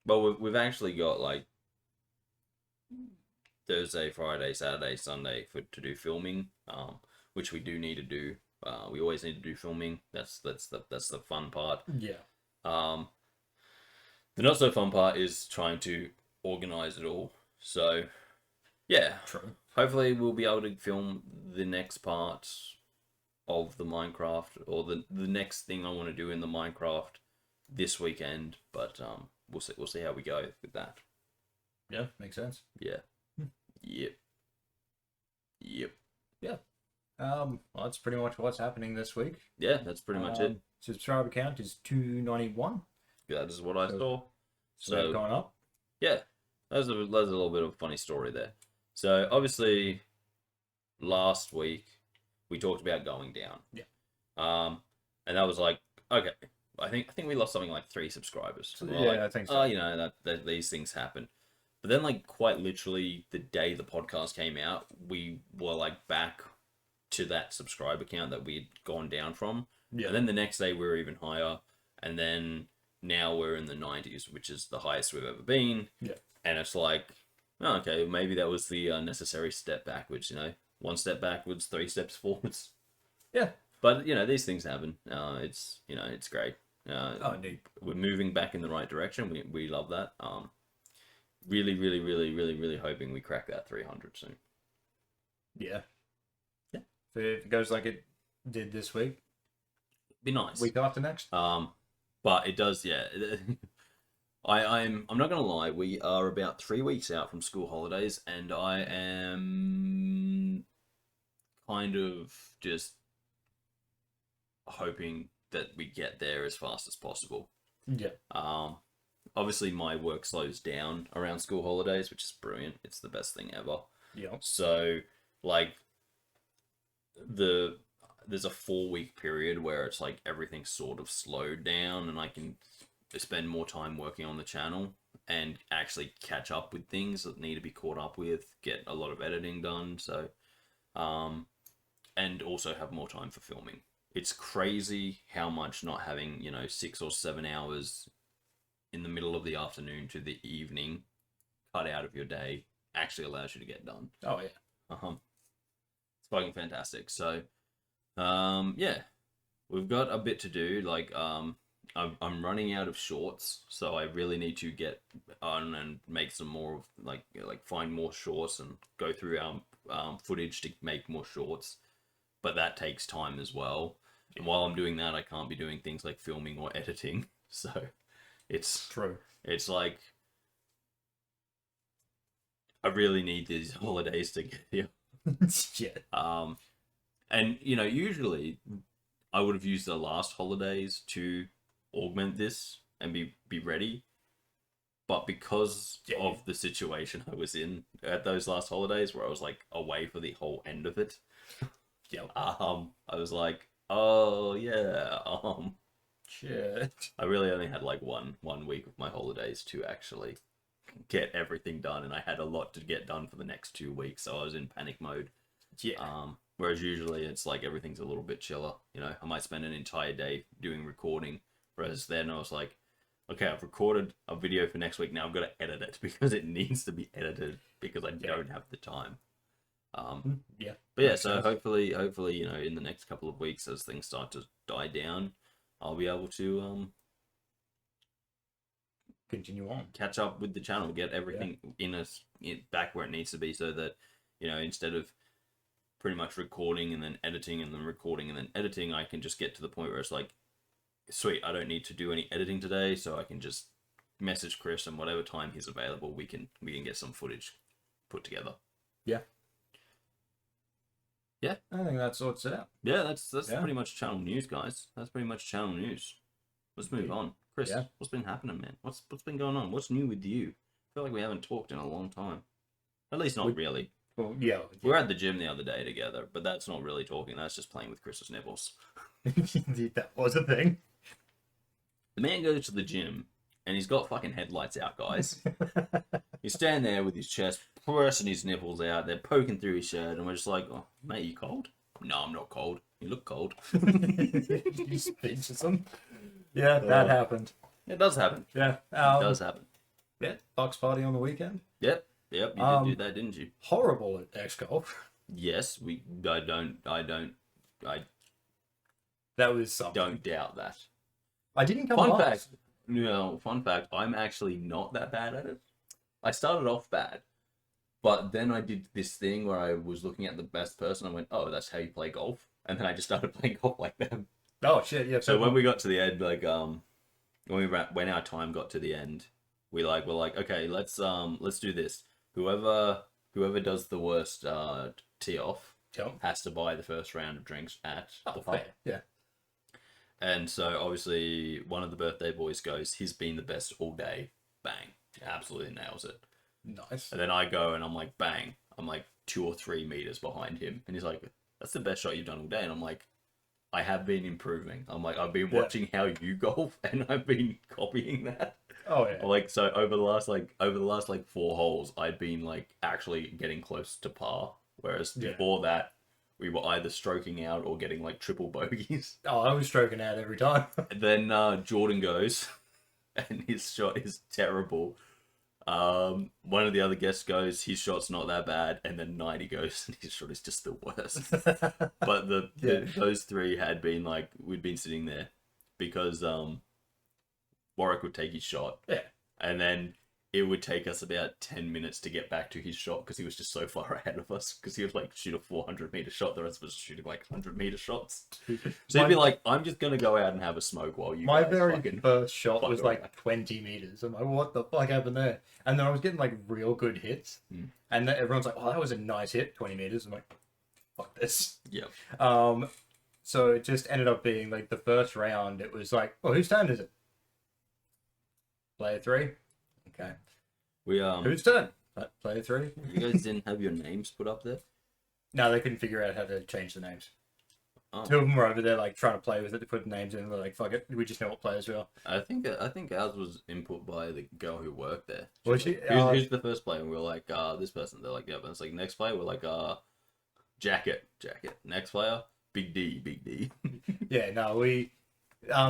Speaker 1: Well, we've actually got like Thursday, Friday, Saturday, Sunday to do filming, which we do need to do. We always need to do filming. That's the fun part.
Speaker 2: Yeah.
Speaker 1: The not so fun part is trying to organize it all. So, yeah.
Speaker 2: True.
Speaker 1: Hopefully we'll be able to film the next part of the Minecraft, or the next thing I want to do in the Minecraft this weekend. But we'll see how we go with that.
Speaker 2: Yeah, makes sense.
Speaker 1: Yeah. Yep.
Speaker 2: Yeah. Well, that's pretty much what's happening this week.
Speaker 1: Yeah, that's pretty much it.
Speaker 2: Subscriber count is 291.
Speaker 1: That is what I saw.
Speaker 2: So going up.
Speaker 1: Yeah, there's a little bit of a funny story there. So obviously, last week we talked about going down.
Speaker 2: Yeah.
Speaker 1: And that was like, okay, I think we lost something like 3 subscribers.
Speaker 2: Yeah,
Speaker 1: like,
Speaker 2: I think so.
Speaker 1: Oh, you know that these things happen. But then, like, quite literally, the day the podcast came out, we were like back to that subscriber count that we'd gone down from.
Speaker 2: Yeah.
Speaker 1: And then the next day we were even higher, and then now we're in the 90s, which is the highest we've ever been.
Speaker 2: Yeah.
Speaker 1: And it's like, oh, okay, maybe that was the necessary step backwards. 1 step backwards, 3 steps forwards.
Speaker 2: Yeah.
Speaker 1: But these things happen. It's it's great.
Speaker 2: Indeed.
Speaker 1: We're moving back in the right direction. We love that. Really, really, really, really, really hoping we crack that 300 soon.
Speaker 2: Yeah. Yeah. If it goes like it did this week,
Speaker 1: be nice.
Speaker 2: week after next.
Speaker 1: But it does, yeah. I'm not gonna lie. We are about 3 weeks out from school holidays, and I am kind of just hoping that we get there as fast as possible.
Speaker 2: Yeah.
Speaker 1: Obviously my work slows down around school holidays, which is brilliant. It's the best thing ever.
Speaker 2: Yeah.
Speaker 1: So, like, there's a 4-week period where it's like everything's sort of slowed down, and I can spend more time working on the channel and actually catch up with things that need to be caught up with, get a lot of editing done. So, and also have more time for filming. It's crazy how much not having 6 or 7 hours in the middle of the afternoon to the evening cut out of your day actually allows you to get done.
Speaker 2: Oh yeah.
Speaker 1: It's fucking fantastic. So yeah, we've got a bit to do. Like I'm running out of shorts, so I really need to get on and make some more of like find more shorts and go through our footage to make more shorts. But that takes time as well. And while I'm doing that, I can't be doing things like filming or editing. So it's
Speaker 2: True.
Speaker 1: It's like I really need these holidays to get here.
Speaker 2: Yeah.
Speaker 1: And usually I would have used the last holidays to augment this and be ready. But because of the situation I was in at those last holidays, where I was like away for the whole end of it, I was like, oh yeah,
Speaker 2: shit.
Speaker 1: I really only had like one week of my holidays to actually get everything done, and I had a lot to get done for the next 2 weeks, so I was in panic mode.
Speaker 2: Yeah.
Speaker 1: Whereas usually it's like everything's a little bit chiller. I might spend an entire day doing recording, whereas then I was like, okay, I've recorded a video for next week, now I've got to edit it because it needs to be edited because I don't have the time.
Speaker 2: Yeah.
Speaker 1: But yeah, so hopefully, in the next couple of weeks as things start to die down, I'll be able to
Speaker 2: continue on,
Speaker 1: catch up with the channel, get everything back where it needs to be, so that instead of pretty much recording and then editing and then recording and then editing, I can just get to the point where it's like, sweet, I don't need to do any editing today, so I can just message Kris, and whatever time he's available, we can get some footage put together.
Speaker 2: Yeah.
Speaker 1: Yeah,
Speaker 2: I think that sorts it out.
Speaker 1: Yeah, that's pretty much channel news, guys. That's pretty much channel news. Let's move on. Kris, what's been happening, man? What's been going on? What's new with you? I feel like we haven't talked in a long time. At least not really.
Speaker 2: Well, yeah.
Speaker 1: We were at the gym the other day together, but that's not really talking. That's just playing with Kris's nipples.
Speaker 2: Indeed, that was a thing.
Speaker 1: The man goes to the gym, and he's got fucking headlights out, guys. He's standing there with his chest pressing his nipples out. They're poking through his shirt, and we're just like, oh, mate, you cold? No, I'm not cold. You look cold.
Speaker 2: You speechless him. Yeah, that happened.
Speaker 1: It does happen.
Speaker 2: Yeah.
Speaker 1: It does happen.
Speaker 2: Yeah, Bucks party on the weekend.
Speaker 1: Yep. You did do that, didn't you?
Speaker 2: Horrible at X golf.
Speaker 1: Yes, I don't.
Speaker 2: That was something.
Speaker 1: Don't doubt that.
Speaker 2: I didn't come
Speaker 1: Fun
Speaker 2: last.
Speaker 1: fact. Fun fact. I'm actually not that bad at it. I started off bad, but then I did this thing where I was looking at the best person. I went, "Oh, that's how you play golf," and then I just started playing golf like them.
Speaker 2: Oh shit! Yeah.
Speaker 1: So when we got to the end, like when our time got to the end, we're like, okay, let's do this. Whoever does the worst tee off has to buy the first round of drinks at the pub.
Speaker 2: Fair. Yeah.
Speaker 1: And so obviously one of the birthday boys goes, he's been the best all day. Bang. Absolutely nails it.
Speaker 2: Nice.
Speaker 1: And then I go and I'm like, bang. I'm like 2 or 3 meters behind him. And he's like, that's the best shot you've done all day. And I'm like, I have been improving. I'm like, I've been watching how you golf and I've been copying that.
Speaker 2: Oh yeah.
Speaker 1: Like, so over the last 4 holes, I'd been like actually getting close to par. Whereas before that, we were either stroking out or getting like triple bogeys.
Speaker 2: Oh, I was stroking out every time.
Speaker 1: And then Jordan goes, and his shot is terrible. One of the other guests goes, his shot's not that bad, and then 90 goes, and his shot is just the worst. But those three had been like, we'd been sitting there because Warwick would take his shot, and then it would take us about 10 minutes to get back to his shot because he was just so far ahead of us because he would like shoot a 400-meter shot, the rest of us shooting like 100-meter shots. So he'd be like, I'm just gonna go out and have a smoke while you
Speaker 2: my
Speaker 1: guys
Speaker 2: very
Speaker 1: fucking
Speaker 2: first shot was
Speaker 1: around.
Speaker 2: like 20 meters. I'm like, what the fuck happened there? And then I was getting like real good hits, and then everyone's like, oh, that was a nice hit, 20 meters. I'm like, fuck this.
Speaker 1: Yep.
Speaker 2: So it just ended up being like the first round, it was like, well, whose turn is it? Player 3? Okay. Whose turn? Player 3?
Speaker 1: You guys didn't have your names put up there?
Speaker 2: No, they couldn't figure out how to change the names.
Speaker 1: Oh.
Speaker 2: 2 of them were over there like trying to play with it to put names in. They're like, fuck it, we just know what players we are.
Speaker 1: I think ours was input by the girl who worked there.
Speaker 2: Was she?
Speaker 1: Who's the first player? And we were like, this person. They're like, yeah. And it's like, next player, we're like, jacket. Next player, Big D.
Speaker 2: Yeah, no, we...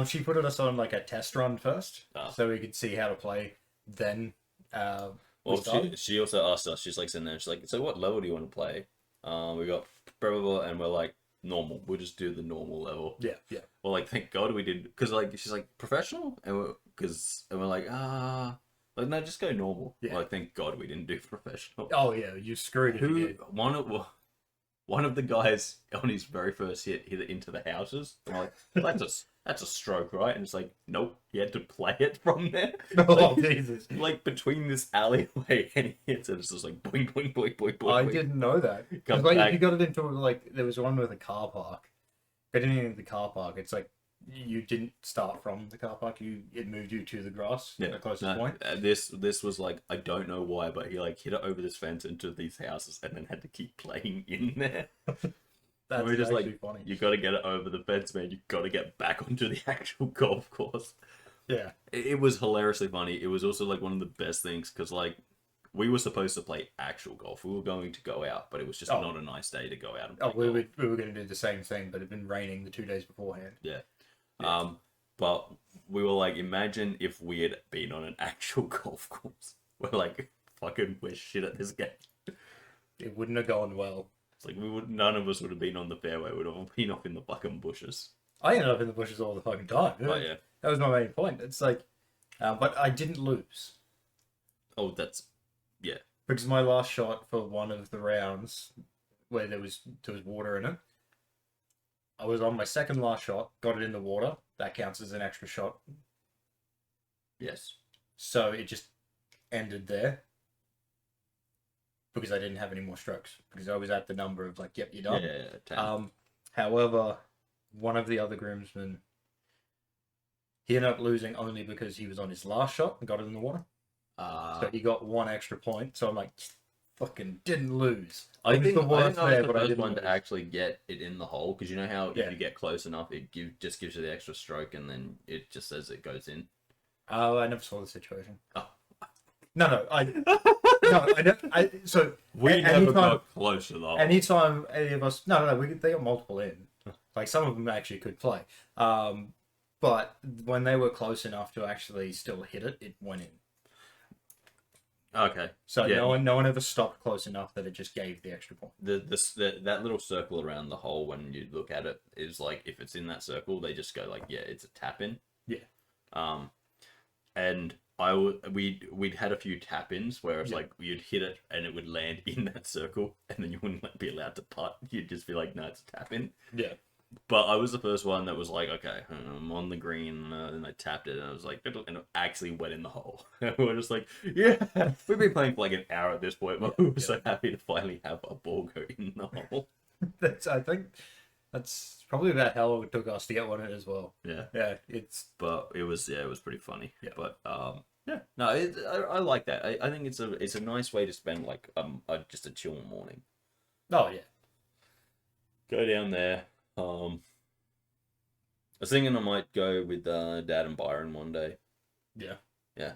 Speaker 2: she put us on like a test run first, so we could see how to play. Then,
Speaker 1: well, she also asked us. She's like sitting there. She's like, so what level do you want to play? We got blah blah blah, and we're like normal. We'll just do the normal level.
Speaker 2: Yeah.
Speaker 1: Well, like thank God we did, because like she's like professional, and we're like like no, just go normal.
Speaker 2: Yeah.
Speaker 1: Like thank God we didn't do professional.
Speaker 2: Oh yeah, you screwed it.
Speaker 1: One of the guys on his very first hit it into the houses. I'm like, that's a stroke, right? And it's like, nope, you had to play it from there.
Speaker 2: Oh, Jesus.
Speaker 1: Like between this alleyway and he hits it, it's just like boing, boing, boing, boing, boing.
Speaker 2: I didn't know that.
Speaker 1: Comes
Speaker 2: Like,
Speaker 1: back.
Speaker 2: if you got it into like, there was one with a car park. Getting into the car park, it's like you didn't start from the car park. It moved you to the grass, the closest point.
Speaker 1: This was like, I don't know why, but he like hit it over this fence into these houses and then had to keep playing in there.
Speaker 2: That's
Speaker 1: we're just
Speaker 2: actually
Speaker 1: like,
Speaker 2: funny.
Speaker 1: you got to get it over the fence, man. You got to get back onto the actual golf course.
Speaker 2: Yeah.
Speaker 1: It was hilariously funny. It was also like one of the best things because like we were supposed to play actual golf. We were going to go out, but it was just not a nice day to go out and play golf.
Speaker 2: We were going to do the same thing, but it had been raining the 2 days beforehand.
Speaker 1: Yeah. But we were like, imagine if we had been on an actual golf course. We're like, fucking, we're shit at this game.
Speaker 2: It wouldn't have gone well.
Speaker 1: It's like none of us would have been on the fairway. We would have been off in the fucking bushes.
Speaker 2: I ended up in the bushes all the fucking time.
Speaker 1: Oh yeah.
Speaker 2: That was my main point. It's like, but I didn't lose.
Speaker 1: Oh, that's, yeah.
Speaker 2: Because my last shot for one of the rounds, where there was water in it, I was on my second last shot, got it in the water. That counts as an extra shot.
Speaker 1: Yes.
Speaker 2: So it just ended there. Because I didn't have any more strokes. Because I was at the number of like, yep, you're done.
Speaker 1: Yeah, 10.
Speaker 2: However, one of the other groomsmen, he ended up losing only because he was on his last shot and got it in the water. So he got 1 extra point. So I'm like, fucking didn't lose.
Speaker 1: I think
Speaker 2: the worst
Speaker 1: I was
Speaker 2: there,
Speaker 1: the
Speaker 2: but I
Speaker 1: first
Speaker 2: didn't
Speaker 1: one to
Speaker 2: lose.
Speaker 1: actually get it in the hole, because you know how
Speaker 2: Yeah.
Speaker 1: if you get close enough, it just gives you the extra stroke, and then it just says it goes in.
Speaker 2: Oh, I never saw the situation.
Speaker 1: Oh.
Speaker 2: No, I don't. So
Speaker 1: We never got close to the hole.
Speaker 2: anytime any of us, they got multiple in. Like some of them actually could play. But when they were close enough to actually still hit it, it went in.
Speaker 1: Okay.
Speaker 2: So
Speaker 1: Yeah.
Speaker 2: no one ever stopped close enough that it just gave the extra point.
Speaker 1: That little circle around the hole when you look at it is like if it's in that circle, they just go like, yeah, it's a tap in.
Speaker 2: Yeah.
Speaker 1: And we'd had a few tap ins where it's like you'd hit it and it would land in that circle, and then you wouldn't be allowed to putt. You'd just be like, no, it's a tap in.
Speaker 2: Yeah.
Speaker 1: But I was the first one that was like, okay, I'm on the green, and I tapped it, and I was like, and it actually went in the hole. And we were just like, yeah, we've been playing for like an hour at this point, but we were so happy to finally have a ball go in the hole.
Speaker 2: I think that's probably about how long it took us to get one in as well.
Speaker 1: Yeah.
Speaker 2: Yeah,
Speaker 1: But it was pretty funny.
Speaker 2: Yeah.
Speaker 1: But yeah, no, I like that. I think it's a nice way to spend like just a chill morning.
Speaker 2: Oh yeah.
Speaker 1: Go down there. I was thinking I might go with Dad and Byron one day.
Speaker 2: Yeah.
Speaker 1: Yeah.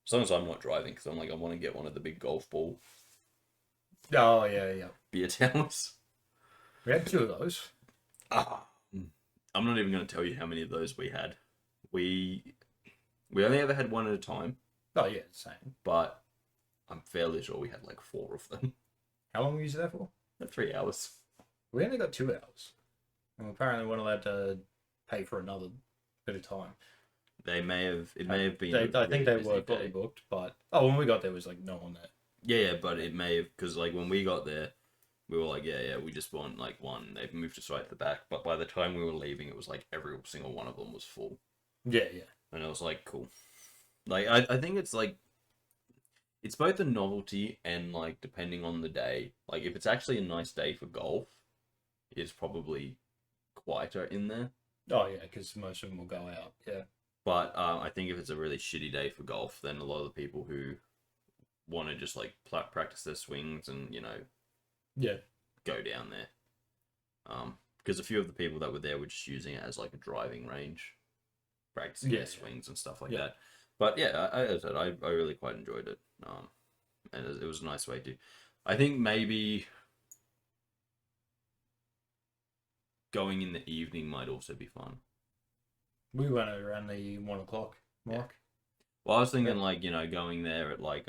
Speaker 1: As long as I'm not driving, because I'm like, I want to get one of the big golf ball
Speaker 2: Oh yeah.
Speaker 1: beer towers.
Speaker 2: We had 2 of those.
Speaker 1: I'm not even going to tell you how many of those we had. We only ever had one at a time,
Speaker 2: Oh yeah, same.
Speaker 1: but I'm fairly sure we had like 4 of them.
Speaker 2: How long were you there for?
Speaker 1: 3 hours.
Speaker 2: We only got 2 hours. And apparently weren't allowed to pay for another bit of time.
Speaker 1: It may have been.
Speaker 2: I think they were
Speaker 1: busy
Speaker 2: fully
Speaker 1: day.
Speaker 2: booked, but when we got there, was like no one there.
Speaker 1: Yeah, but it may have, because like when we got there, we were like, yeah, we just want like one. They've moved us right to the back, but by the time we were leaving, it was like every single one of them was full.
Speaker 2: Yeah.
Speaker 1: And I was like, cool. Like I think it's like, it's both a novelty and like depending on the day. Like if it's actually a nice day for golf, it's probably quieter in there.
Speaker 2: Oh yeah, because most of them will go out. Yeah.
Speaker 1: But I think if it's a really shitty day for golf, then a lot of the people who want to just like practice their swings and go down there. Because a few of the people that were there were just using it as like a driving range, practicing their swings and stuff like that. But yeah, as I said, I really quite enjoyed it. And it was a nice way to. I think maybe going in the evening might also be fun.
Speaker 2: We went around the 1 o'clock mark.
Speaker 1: Yeah. Well, I was thinking like, going there at like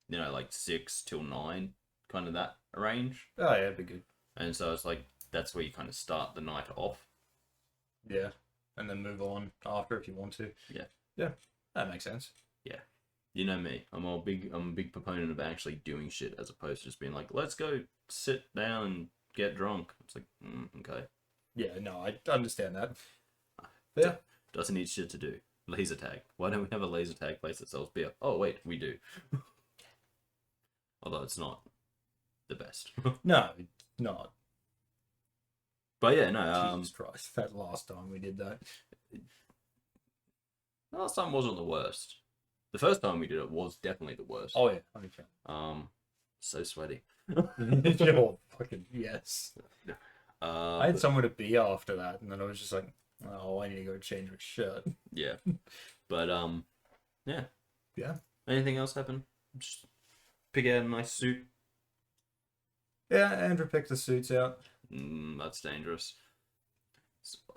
Speaker 1: like 6 till 9, kind of that range.
Speaker 2: Oh yeah, it'd be good.
Speaker 1: And so it's like that's where you kind of start the night off.
Speaker 2: Yeah, and then move on after if you want to. Yeah, that makes sense.
Speaker 1: Yeah, you know me. I'm a big proponent of actually doing shit as opposed to just being like, let's go sit down and get drunk. It's like, okay.
Speaker 2: Yeah, no, I understand that. But yeah,
Speaker 1: doesn't need shit to do. Laser tag. Why don't we have a laser tag place that sells beer? Oh wait, we do. Although it's not the best.
Speaker 2: No, it's not.
Speaker 1: But yeah, no.
Speaker 2: Jesus Christ, that last time we did that.
Speaker 1: Last time wasn't the worst. The first time we did it was definitely the worst.
Speaker 2: Oh yeah, 100%.
Speaker 1: So sweaty.
Speaker 2: Oh, fucking yes. I had
Speaker 1: But,
Speaker 2: somewhere to be after that, and then I was just like, oh, I need to go change my shirt.
Speaker 1: yeah. But yeah.
Speaker 2: Yeah.
Speaker 1: Anything else happen? Just pick out a nice suit.
Speaker 2: Yeah, Andrew picked the suits out.
Speaker 1: That's dangerous.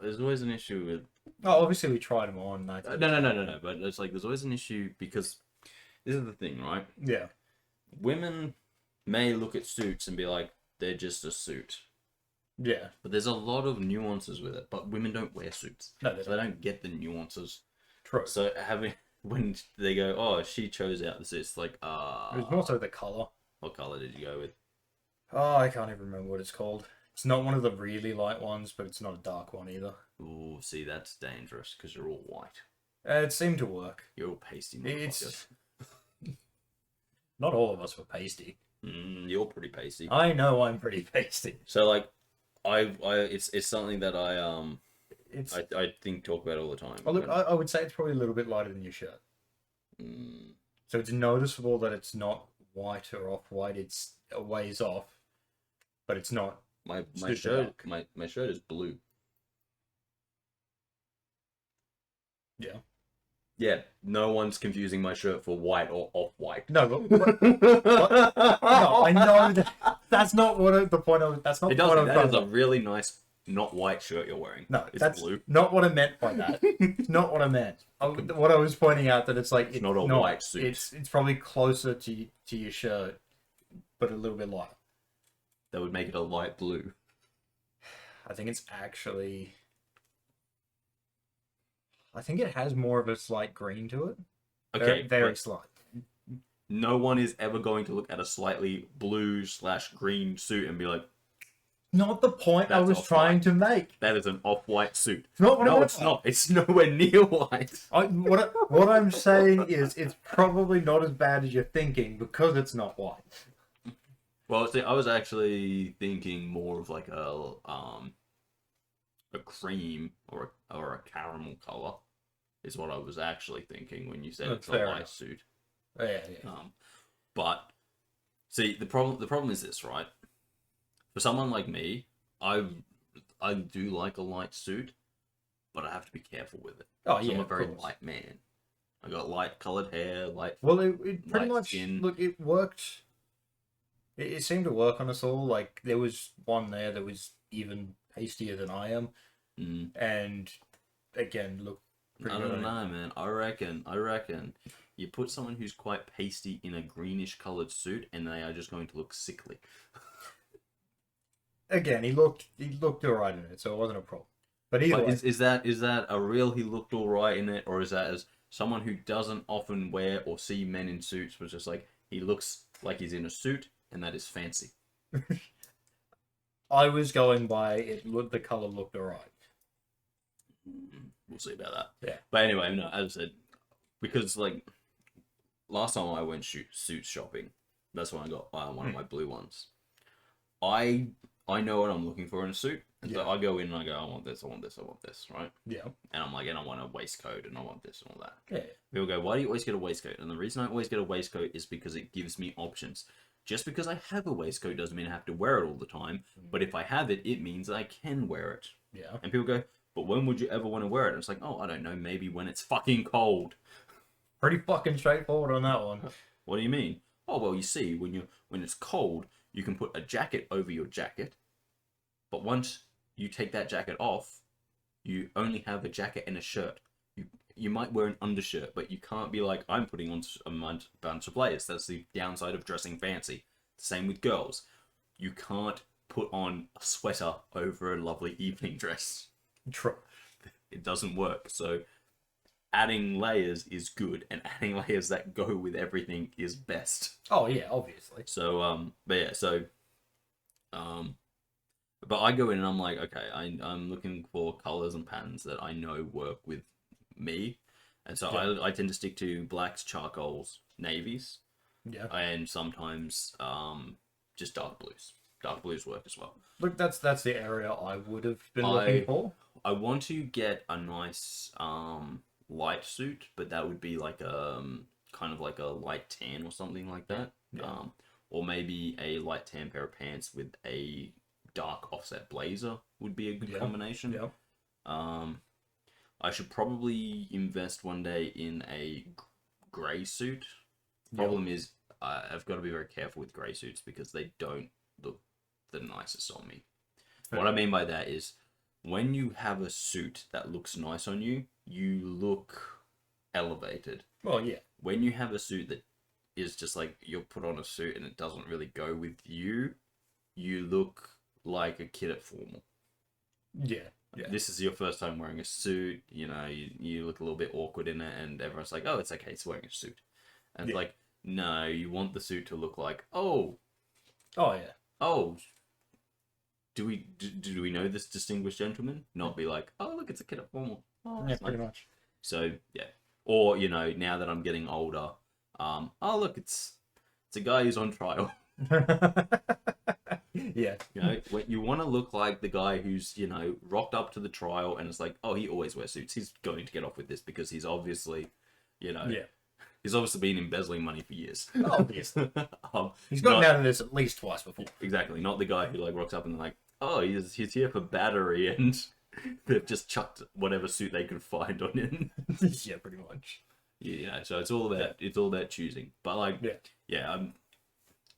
Speaker 1: There's always an issue with.
Speaker 2: Oh, obviously we tried them on.
Speaker 1: No. But it's like there's always an issue because this is the thing, right?
Speaker 2: Yeah.
Speaker 1: Women may look at suits and be like, they're just a suit.
Speaker 2: Yeah.
Speaker 1: But there's a lot of nuances with it. But women don't wear suits.
Speaker 2: No,
Speaker 1: So they don't get the nuances.
Speaker 2: True.
Speaker 1: So when they go, oh, she chose out the suit, it's like,
Speaker 2: It was more so the colour.
Speaker 1: what color did you go with?
Speaker 2: Oh, I can't even remember what it's called. It's not one of the really light ones, but it's not a dark one either.
Speaker 1: Ooh, see, that's dangerous because you're all white.
Speaker 2: It seemed to work.
Speaker 1: You're all pasty
Speaker 2: It's
Speaker 1: motherfuckers.
Speaker 2: not all of us were pasty.
Speaker 1: You're pretty pasty.
Speaker 2: I know I'm pretty pasty.
Speaker 1: So like, it's something that I think talk about all the time.
Speaker 2: Well, look, I would say it's probably a little bit lighter than your shirt. So it's noticeable that it's not white or off-white. It's a ways off, but it's not.
Speaker 1: My
Speaker 2: super
Speaker 1: shirt
Speaker 2: dark.
Speaker 1: my shirt is blue.
Speaker 2: Yeah.
Speaker 1: Yeah, no one's confusing my shirt for white or off-white.
Speaker 2: No, but no, I know that's not what the point of. That's not
Speaker 1: It
Speaker 2: the point
Speaker 1: doesn't.
Speaker 2: of.
Speaker 1: That is a really nice not white shirt you're wearing.
Speaker 2: No,
Speaker 1: it's
Speaker 2: that's
Speaker 1: blue.
Speaker 2: not what I meant by that. It's not what I meant. What I was pointing out that it's like
Speaker 1: It's not a white suit.
Speaker 2: It's probably closer to your shirt, but a little bit lighter.
Speaker 1: That would make it a light blue.
Speaker 2: I think it's actually. I think it has more of a slight green to it.
Speaker 1: Okay,
Speaker 2: very slight.
Speaker 1: No one is ever going to look at a slightly blue/green suit and be like,
Speaker 2: not the point I was trying to make.
Speaker 1: that is an off-white suit.
Speaker 2: No,
Speaker 1: it's not. It's nowhere near white.
Speaker 2: What I'm saying is it's probably not as bad as you're thinking because it's not white.
Speaker 1: Well, see, I was actually thinking more of like a cream or a caramel color is what I was actually thinking when you said it's a light suit.
Speaker 2: Yeah.
Speaker 1: But see, the problem is this, right? For someone like me, I do like a light suit, but I have to be careful with it.
Speaker 2: Oh yeah,
Speaker 1: I'm a very light man. I got light colored hair, light.
Speaker 2: Well, it pretty much
Speaker 1: skin.
Speaker 2: Look, it worked. It seemed to work on us all. Like there was one there that was even pastier than I am, and again, look.
Speaker 1: I don't know, man. I reckon you put someone who's quite pasty in a greenish colored suit, and they are just going to look sickly.
Speaker 2: Again, he looked alright in it, so it wasn't a problem. But either way,
Speaker 1: is that a real he looked alright in it, or is that as someone who doesn't often wear or see men in suits was just like he looks like he's in a suit and that is fancy?
Speaker 2: I was going by it. The color looked alright.
Speaker 1: We'll see about that.
Speaker 2: Yeah.
Speaker 1: But anyway, no, as I said, because like last time I went suit shopping, that's when I got one of my blue ones. I know what I'm looking for in a suit. And so I go in and I go, I want this, right?
Speaker 2: Yeah.
Speaker 1: And I'm like, and I want a waistcoat and I want this and all that.
Speaker 2: Yeah.
Speaker 1: People go, why do you always get a waistcoat? And the reason I always get a waistcoat is because it gives me options. Just because I have a waistcoat doesn't mean I have to wear it all the time. But if I have it, it means I can wear it.
Speaker 2: Yeah.
Speaker 1: And people go, but when would you ever want to wear it? And it's like, oh, I don't know, maybe when it's fucking cold.
Speaker 2: Pretty fucking straightforward on that one.
Speaker 1: What do you mean? Oh, well, you see, when it's cold, you can put a jacket over your jacket. But once you take that jacket off, you only have a jacket and a shirt. You might wear an undershirt, but you can't be like, I'm putting on a bunch of layers. That's the downside of dressing fancy. Same with girls. You can't put on a sweater over a lovely evening dress.
Speaker 2: True.
Speaker 1: It doesn't work. So adding layers is good, and adding layers that go with everything is best.
Speaker 2: Oh yeah, obviously.
Speaker 1: So but I go in and I'm like, okay, I'm looking for colors and patterns that I know work with me, and so I tend to stick to blacks, charcoals, navies, and sometimes just dark blues. Dark blues work as well.
Speaker 2: Look, that's the area I would have been looking for.
Speaker 1: I want to get a nice light suit, but that would be like kind of like a light tan or something like that.
Speaker 2: Yeah.
Speaker 1: Or maybe a light tan pair of pants with a dark offset blazer would be a good combination.
Speaker 2: Yeah.
Speaker 1: I should probably invest one day in a grey suit. Problem is, I've got to be very careful with grey suits because they don't look the nicest on me. What I mean by that is, when you have a suit that looks nice on you, you look elevated.
Speaker 2: Well, yeah.
Speaker 1: When you have a suit that is just like, you'll put on a suit and it doesn't really go with you, you look like a kid at formal.
Speaker 2: Yeah. Yeah.
Speaker 1: This is your first time wearing a suit, you know, you look a little bit awkward in it, and everyone's like, oh, it's okay, it's wearing a suit. And it's like, no, you want the suit to look like, oh, do we know this distinguished gentleman? Not be like, oh, look, it's a kid at formal. Oh,
Speaker 2: yeah, pretty much.
Speaker 1: So, yeah. Or, you know, now that I'm getting older, oh, look, it's a guy who's on trial.
Speaker 2: Yeah.
Speaker 1: You know, when you want to look like the guy who's, you know, rocked up to the trial and it's like, oh, he always wears suits. He's going to get off with this because he's obviously, you know, he's obviously been embezzling money for years.
Speaker 2: Obviously. He's gotten out of this at least twice before.
Speaker 1: Exactly. Not the guy who, like, rocks up and like, oh, he's here for battery, and they've just chucked whatever suit they could find on him.
Speaker 2: Yeah, pretty much.
Speaker 1: Yeah, so it's all about choosing. But like,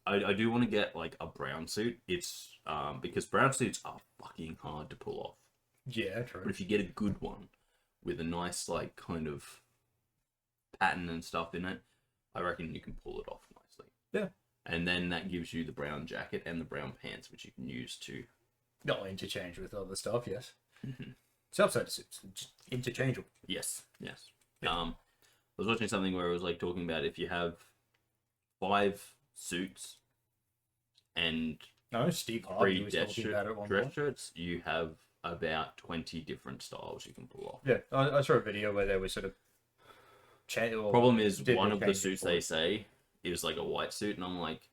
Speaker 1: I do want to get like a brown suit. It's because brown suits are fucking fucking hard to pull off.
Speaker 2: Yeah, true.
Speaker 1: But if you get a good one with a nice, like, kind of pattern and stuff in it, I reckon you can pull it off nicely.
Speaker 2: Yeah.
Speaker 1: And then that gives you the brown jacket and the brown pants, which you can use to...
Speaker 2: Not interchange with other stuff, yes.
Speaker 1: Mm-hmm.
Speaker 2: It's upside suits. Just interchangeable.
Speaker 1: Yes, yes.
Speaker 2: Yeah.
Speaker 1: I was watching something where it was, like, talking about if you have 5 suits and...
Speaker 2: No, Steve Harvey was talking about it at one
Speaker 1: dress
Speaker 2: point.
Speaker 1: shirts, you have about 20 different styles you can pull off.
Speaker 2: Yeah, I saw a video where they were sort of...
Speaker 1: Problem is, one of the suits they say is like a white suit, and I'm like,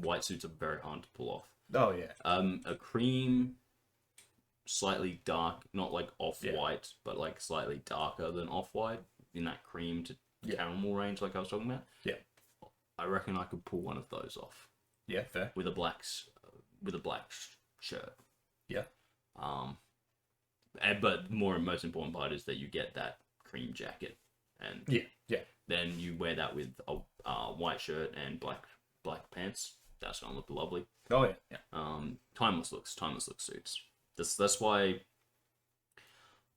Speaker 1: white suits are very hard to pull off.
Speaker 2: Oh, yeah.
Speaker 1: A cream, slightly dark, not like off-white, but like slightly darker than off-white, in that cream to caramel range like I was talking about.
Speaker 2: Yeah.
Speaker 1: I reckon I could pull one of those off.
Speaker 2: Yeah, fair.
Speaker 1: With a black shirt.
Speaker 2: Yeah.
Speaker 1: But most important part is that you get that cream jacket, and then you wear that with a white shirt and black pants. That's gonna look lovely.
Speaker 2: Oh yeah.
Speaker 1: Timeless looks suits. That's why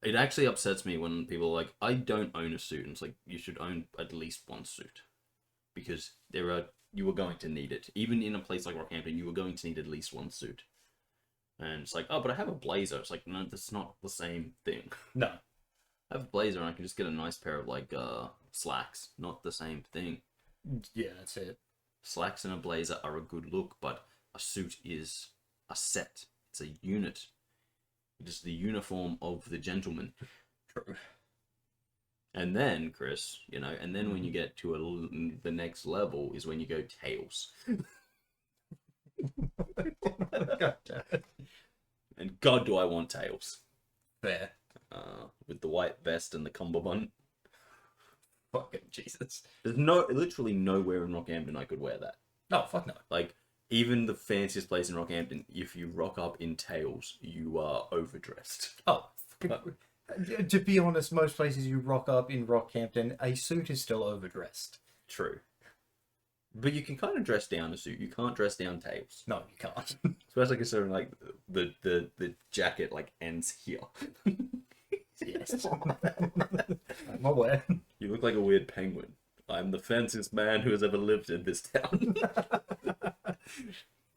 Speaker 1: it actually upsets me when people are like, I don't own a suit, and it's like, you should own at least one suit, because you are going to need it. Even in a place like Rockhampton, you are going to need at least one suit. And it's like, oh, but I have a blazer. It's like, no, that's not the same thing.
Speaker 2: No.
Speaker 1: I have a blazer and I can just get a nice pair of, like, slacks. Not the same thing.
Speaker 2: Yeah, that's it.
Speaker 1: Slacks and a blazer are a good look, but a suit is a set. It's a unit. It is the uniform of the gentleman.
Speaker 2: True.
Speaker 1: And then, Kris, when you get to the next level is when you go tails. And God, do I want tails.
Speaker 2: Fair.
Speaker 1: With the white vest and the cummerbund.
Speaker 2: Fucking Jesus.
Speaker 1: There's literally nowhere in Rockhampton I could wear that.
Speaker 2: Oh, fuck no.
Speaker 1: Like, even the fanciest place in Rockhampton, if you rock up in tails, you are overdressed.
Speaker 2: Oh, to be honest, most places you rock up in Rockhampton, a suit is still overdressed.
Speaker 1: True. But you can kind of dress down a suit. You can't dress down tails.
Speaker 2: No, you can't.
Speaker 1: Especially considering, like, the jacket, like, ends here.
Speaker 2: Yes. I'm aware.
Speaker 1: You look like a weird penguin. I'm the fanciest man who has ever lived in this town.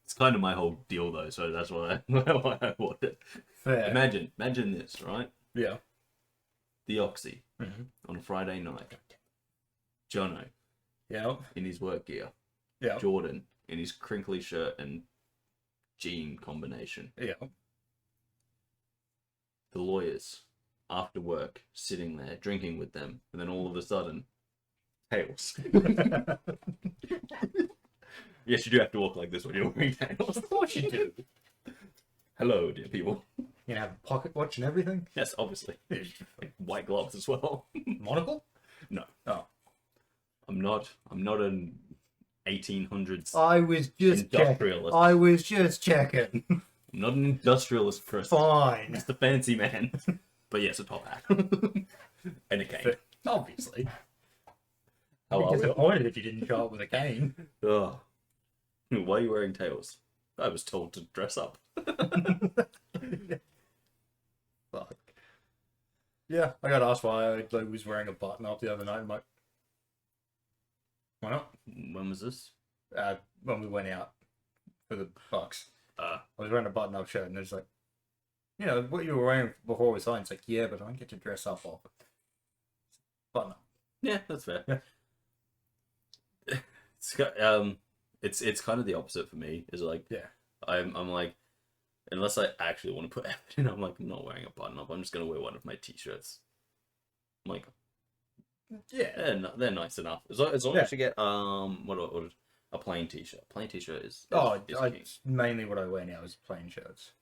Speaker 1: It's kind of my whole deal, though, so that's why I want it.
Speaker 2: Fair.
Speaker 1: Imagine this, right?
Speaker 2: Yeah.
Speaker 1: The Oxy on a Friday night. Jono in his work gear.
Speaker 2: Yeah.
Speaker 1: Jordan in his crinkly shirt and jean combination.
Speaker 2: Yeah.
Speaker 1: The lawyers after work sitting there drinking with them, and then all of a sudden, tails. Yes, you do have to walk like this when you're wearing tails.
Speaker 2: Of course you do.
Speaker 1: Hello, dear people.
Speaker 2: You have a pocket watch and everything?
Speaker 1: Yes, obviously. Like white gloves as well.
Speaker 2: Monocle?
Speaker 1: No.
Speaker 2: Oh.
Speaker 1: I'm not an 1800s
Speaker 2: I was just
Speaker 1: industrialist.
Speaker 2: I was just checking.
Speaker 1: I'm not an industrialist person.
Speaker 2: Fine.
Speaker 1: Just a fancy man. But yes, a top hat. And a cane.
Speaker 2: Obviously.
Speaker 1: How
Speaker 2: I'd be
Speaker 1: are we?
Speaker 2: disappointed if you didn't show up with a cane.
Speaker 1: Ugh. Why are you wearing tails? I was told to dress up.
Speaker 2: Fuck. Yeah, I got asked why I was wearing a button up the other night. I'm like, why not?
Speaker 1: When was this?
Speaker 2: When we went out for the Bucks. I was wearing a button up shirt and it's like, what you were wearing before was fine. It's like, yeah, but I don't get to dress up off it. Button up.
Speaker 1: Yeah, that's fair.
Speaker 2: Yeah.
Speaker 1: It's kind of the opposite for me. Is like,
Speaker 2: yeah,
Speaker 1: I'm like, unless I actually want to put effort in, I'm like, I'm not wearing a button up. I'm just gonna wear one of my t-shirts. I'm like, yeah, they're nice enough. As long as you get a plain t-shirt. Plain t-shirt is
Speaker 2: it's mainly what I wear now is plain shirts.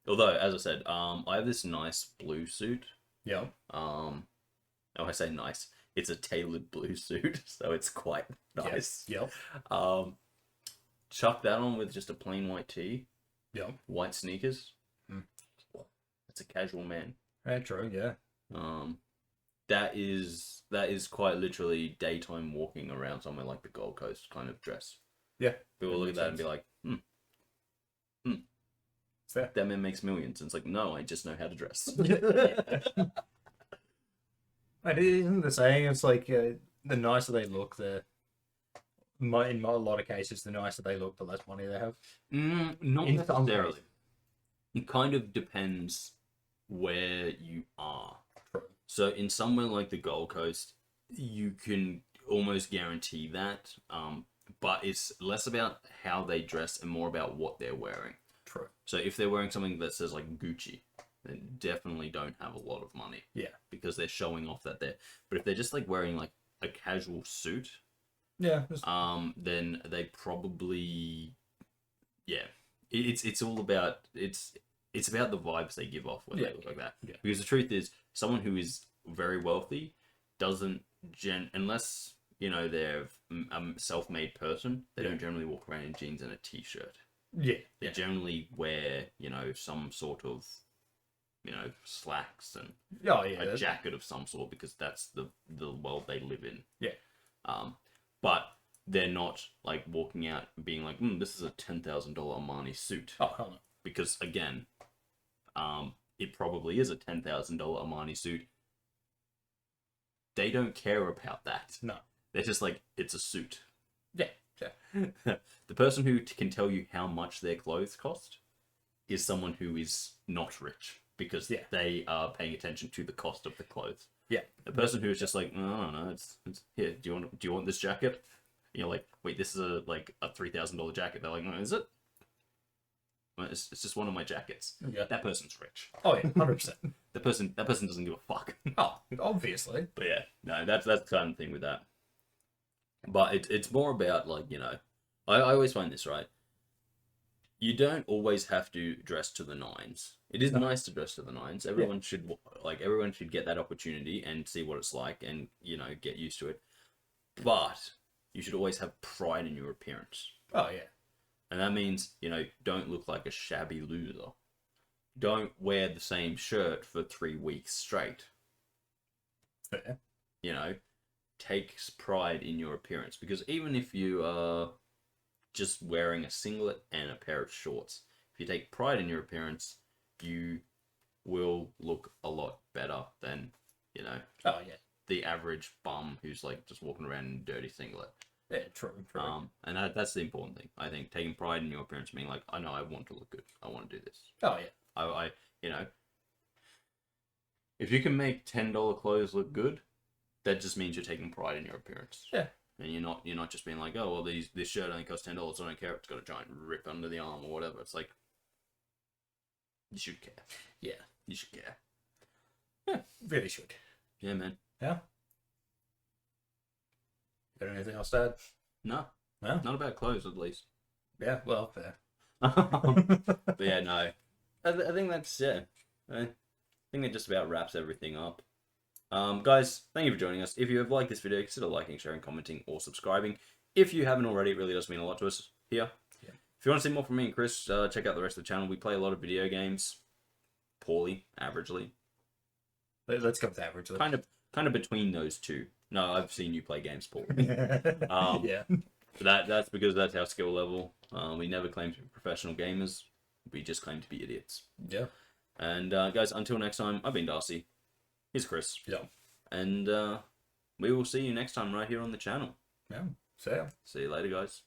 Speaker 1: Although, as I said, I have this nice blue suit.
Speaker 2: Yeah.
Speaker 1: I say nice. It's a tailored blue suit, so it's quite nice.
Speaker 2: Yep.
Speaker 1: Chuck that on with just a plain white tee.
Speaker 2: Yep.
Speaker 1: White sneakers. It's a casual man.
Speaker 2: Yeah, true. Yeah.
Speaker 1: That is quite literally daytime walking around somewhere like the Gold Coast kind of dress.
Speaker 2: Yeah.
Speaker 1: People look at that and be like,
Speaker 2: Fair.
Speaker 1: That man makes millions. And it's like, no, I just know how to dress.
Speaker 2: It isn't the saying. It's like the nicer they look, in a lot of cases, the nicer they look, the less money they have.
Speaker 1: Not necessarily. It kind of depends where you are.
Speaker 2: True.
Speaker 1: So in somewhere like the Gold Coast, you can almost guarantee that. But it's less about how they dress and more about what they're wearing.
Speaker 2: True.
Speaker 1: So if they're wearing something that says like Gucci, they definitely don't have a lot of money.
Speaker 2: Yeah.
Speaker 1: Because they're showing off that they're... But if they're just like wearing like a casual suit...
Speaker 2: Yeah.
Speaker 1: Then they probably... Yeah. It's all about... It's about the vibes they give off when they look like that.
Speaker 2: Yeah.
Speaker 1: Because the truth is, someone who is very wealthy doesn't... Unless, you know, they're a self-made person, they don't generally walk around in jeans and a t-shirt.
Speaker 2: Yeah.
Speaker 1: They generally wear, you know, some sort of... you know, slacks and a jacket of some sort because that's the world they live in.
Speaker 2: Yeah.
Speaker 1: But they're not like walking out and being like, this is a $10,000 Armani suit.
Speaker 2: Oh, hell no.
Speaker 1: Because again, it probably is a $10,000 Armani suit. They don't care about that.
Speaker 2: No.
Speaker 1: They're just like, it's a suit.
Speaker 2: Yeah. Yeah.
Speaker 1: The person who can tell you how much their clothes cost is someone who is not rich. Because they are paying attention to the cost of the clothes. Yeah. The person who is just like, no, I don't know, it's here. Do you want this jacket? And you're like, wait, this is a $3,000 jacket. They're like, no, is it? Well, it's just one of my jackets. Yeah. That person's rich.
Speaker 2: Oh yeah, 100%.
Speaker 1: That person doesn't give a fuck.
Speaker 2: Oh, obviously.
Speaker 1: But yeah, no, that's the kind of thing with that. But it's more about like, you know, I always find this, right? You don't always have to dress to the nines. It is nice to dress to the nines. Everyone should get that opportunity and see what it's like and, you know, get used to it. But you should always have pride in your appearance.
Speaker 2: Oh, yeah.
Speaker 1: And that means, you know, don't look like a shabby loser. Don't wear the same shirt for 3 weeks straight.
Speaker 2: Fair.
Speaker 1: You know, take pride in your appearance. Because even if you are just wearing a singlet and a pair of shorts, if you take pride in your appearance, you will look a lot better than, you know, the average bum who's like just walking around in a dirty singlet.
Speaker 2: Yeah, true.
Speaker 1: And that's the important thing. I think taking pride in your appearance, being like, I know I want to look good. I want to do this.
Speaker 2: Oh yeah.
Speaker 1: I you know, if you can make $10 clothes look good, that just means you're taking pride in your appearance.
Speaker 2: Yeah.
Speaker 1: And you're not just being like, oh well, this shirt only costs $10. I don't care if it's got a giant rip under the arm or whatever. It's like, you should care.
Speaker 2: Yeah,
Speaker 1: you should care.
Speaker 2: Yeah, really should.
Speaker 1: Yeah, man.
Speaker 2: Yeah. Got anything else to add?
Speaker 1: No.
Speaker 2: No?
Speaker 1: Not about clothes, at least.
Speaker 2: Yeah, well, fair.
Speaker 1: But yeah, no. I think that's, I think that just about wraps everything up. Guys, thank you for joining us. If you have liked this video, consider liking, sharing, commenting, or subscribing. If you haven't already, it really does mean a lot to us here. Yeah. If you want to see more from me and Chris, check out the rest of the channel. We play a lot of video games. Poorly, averagely.
Speaker 2: Let's go with averagely.
Speaker 1: Kind of between those two. No, I've seen you play games poorly.
Speaker 2: Yeah.
Speaker 1: That's because that's our skill level. We never claim to be professional gamers. We just claim to be idiots.
Speaker 2: Yeah.
Speaker 1: And guys, until next time, I've been Darcy. Here's Chris.
Speaker 2: Yeah.
Speaker 1: And we will see you next time right here on the channel.
Speaker 2: Yeah. See ya.
Speaker 1: See you later, guys.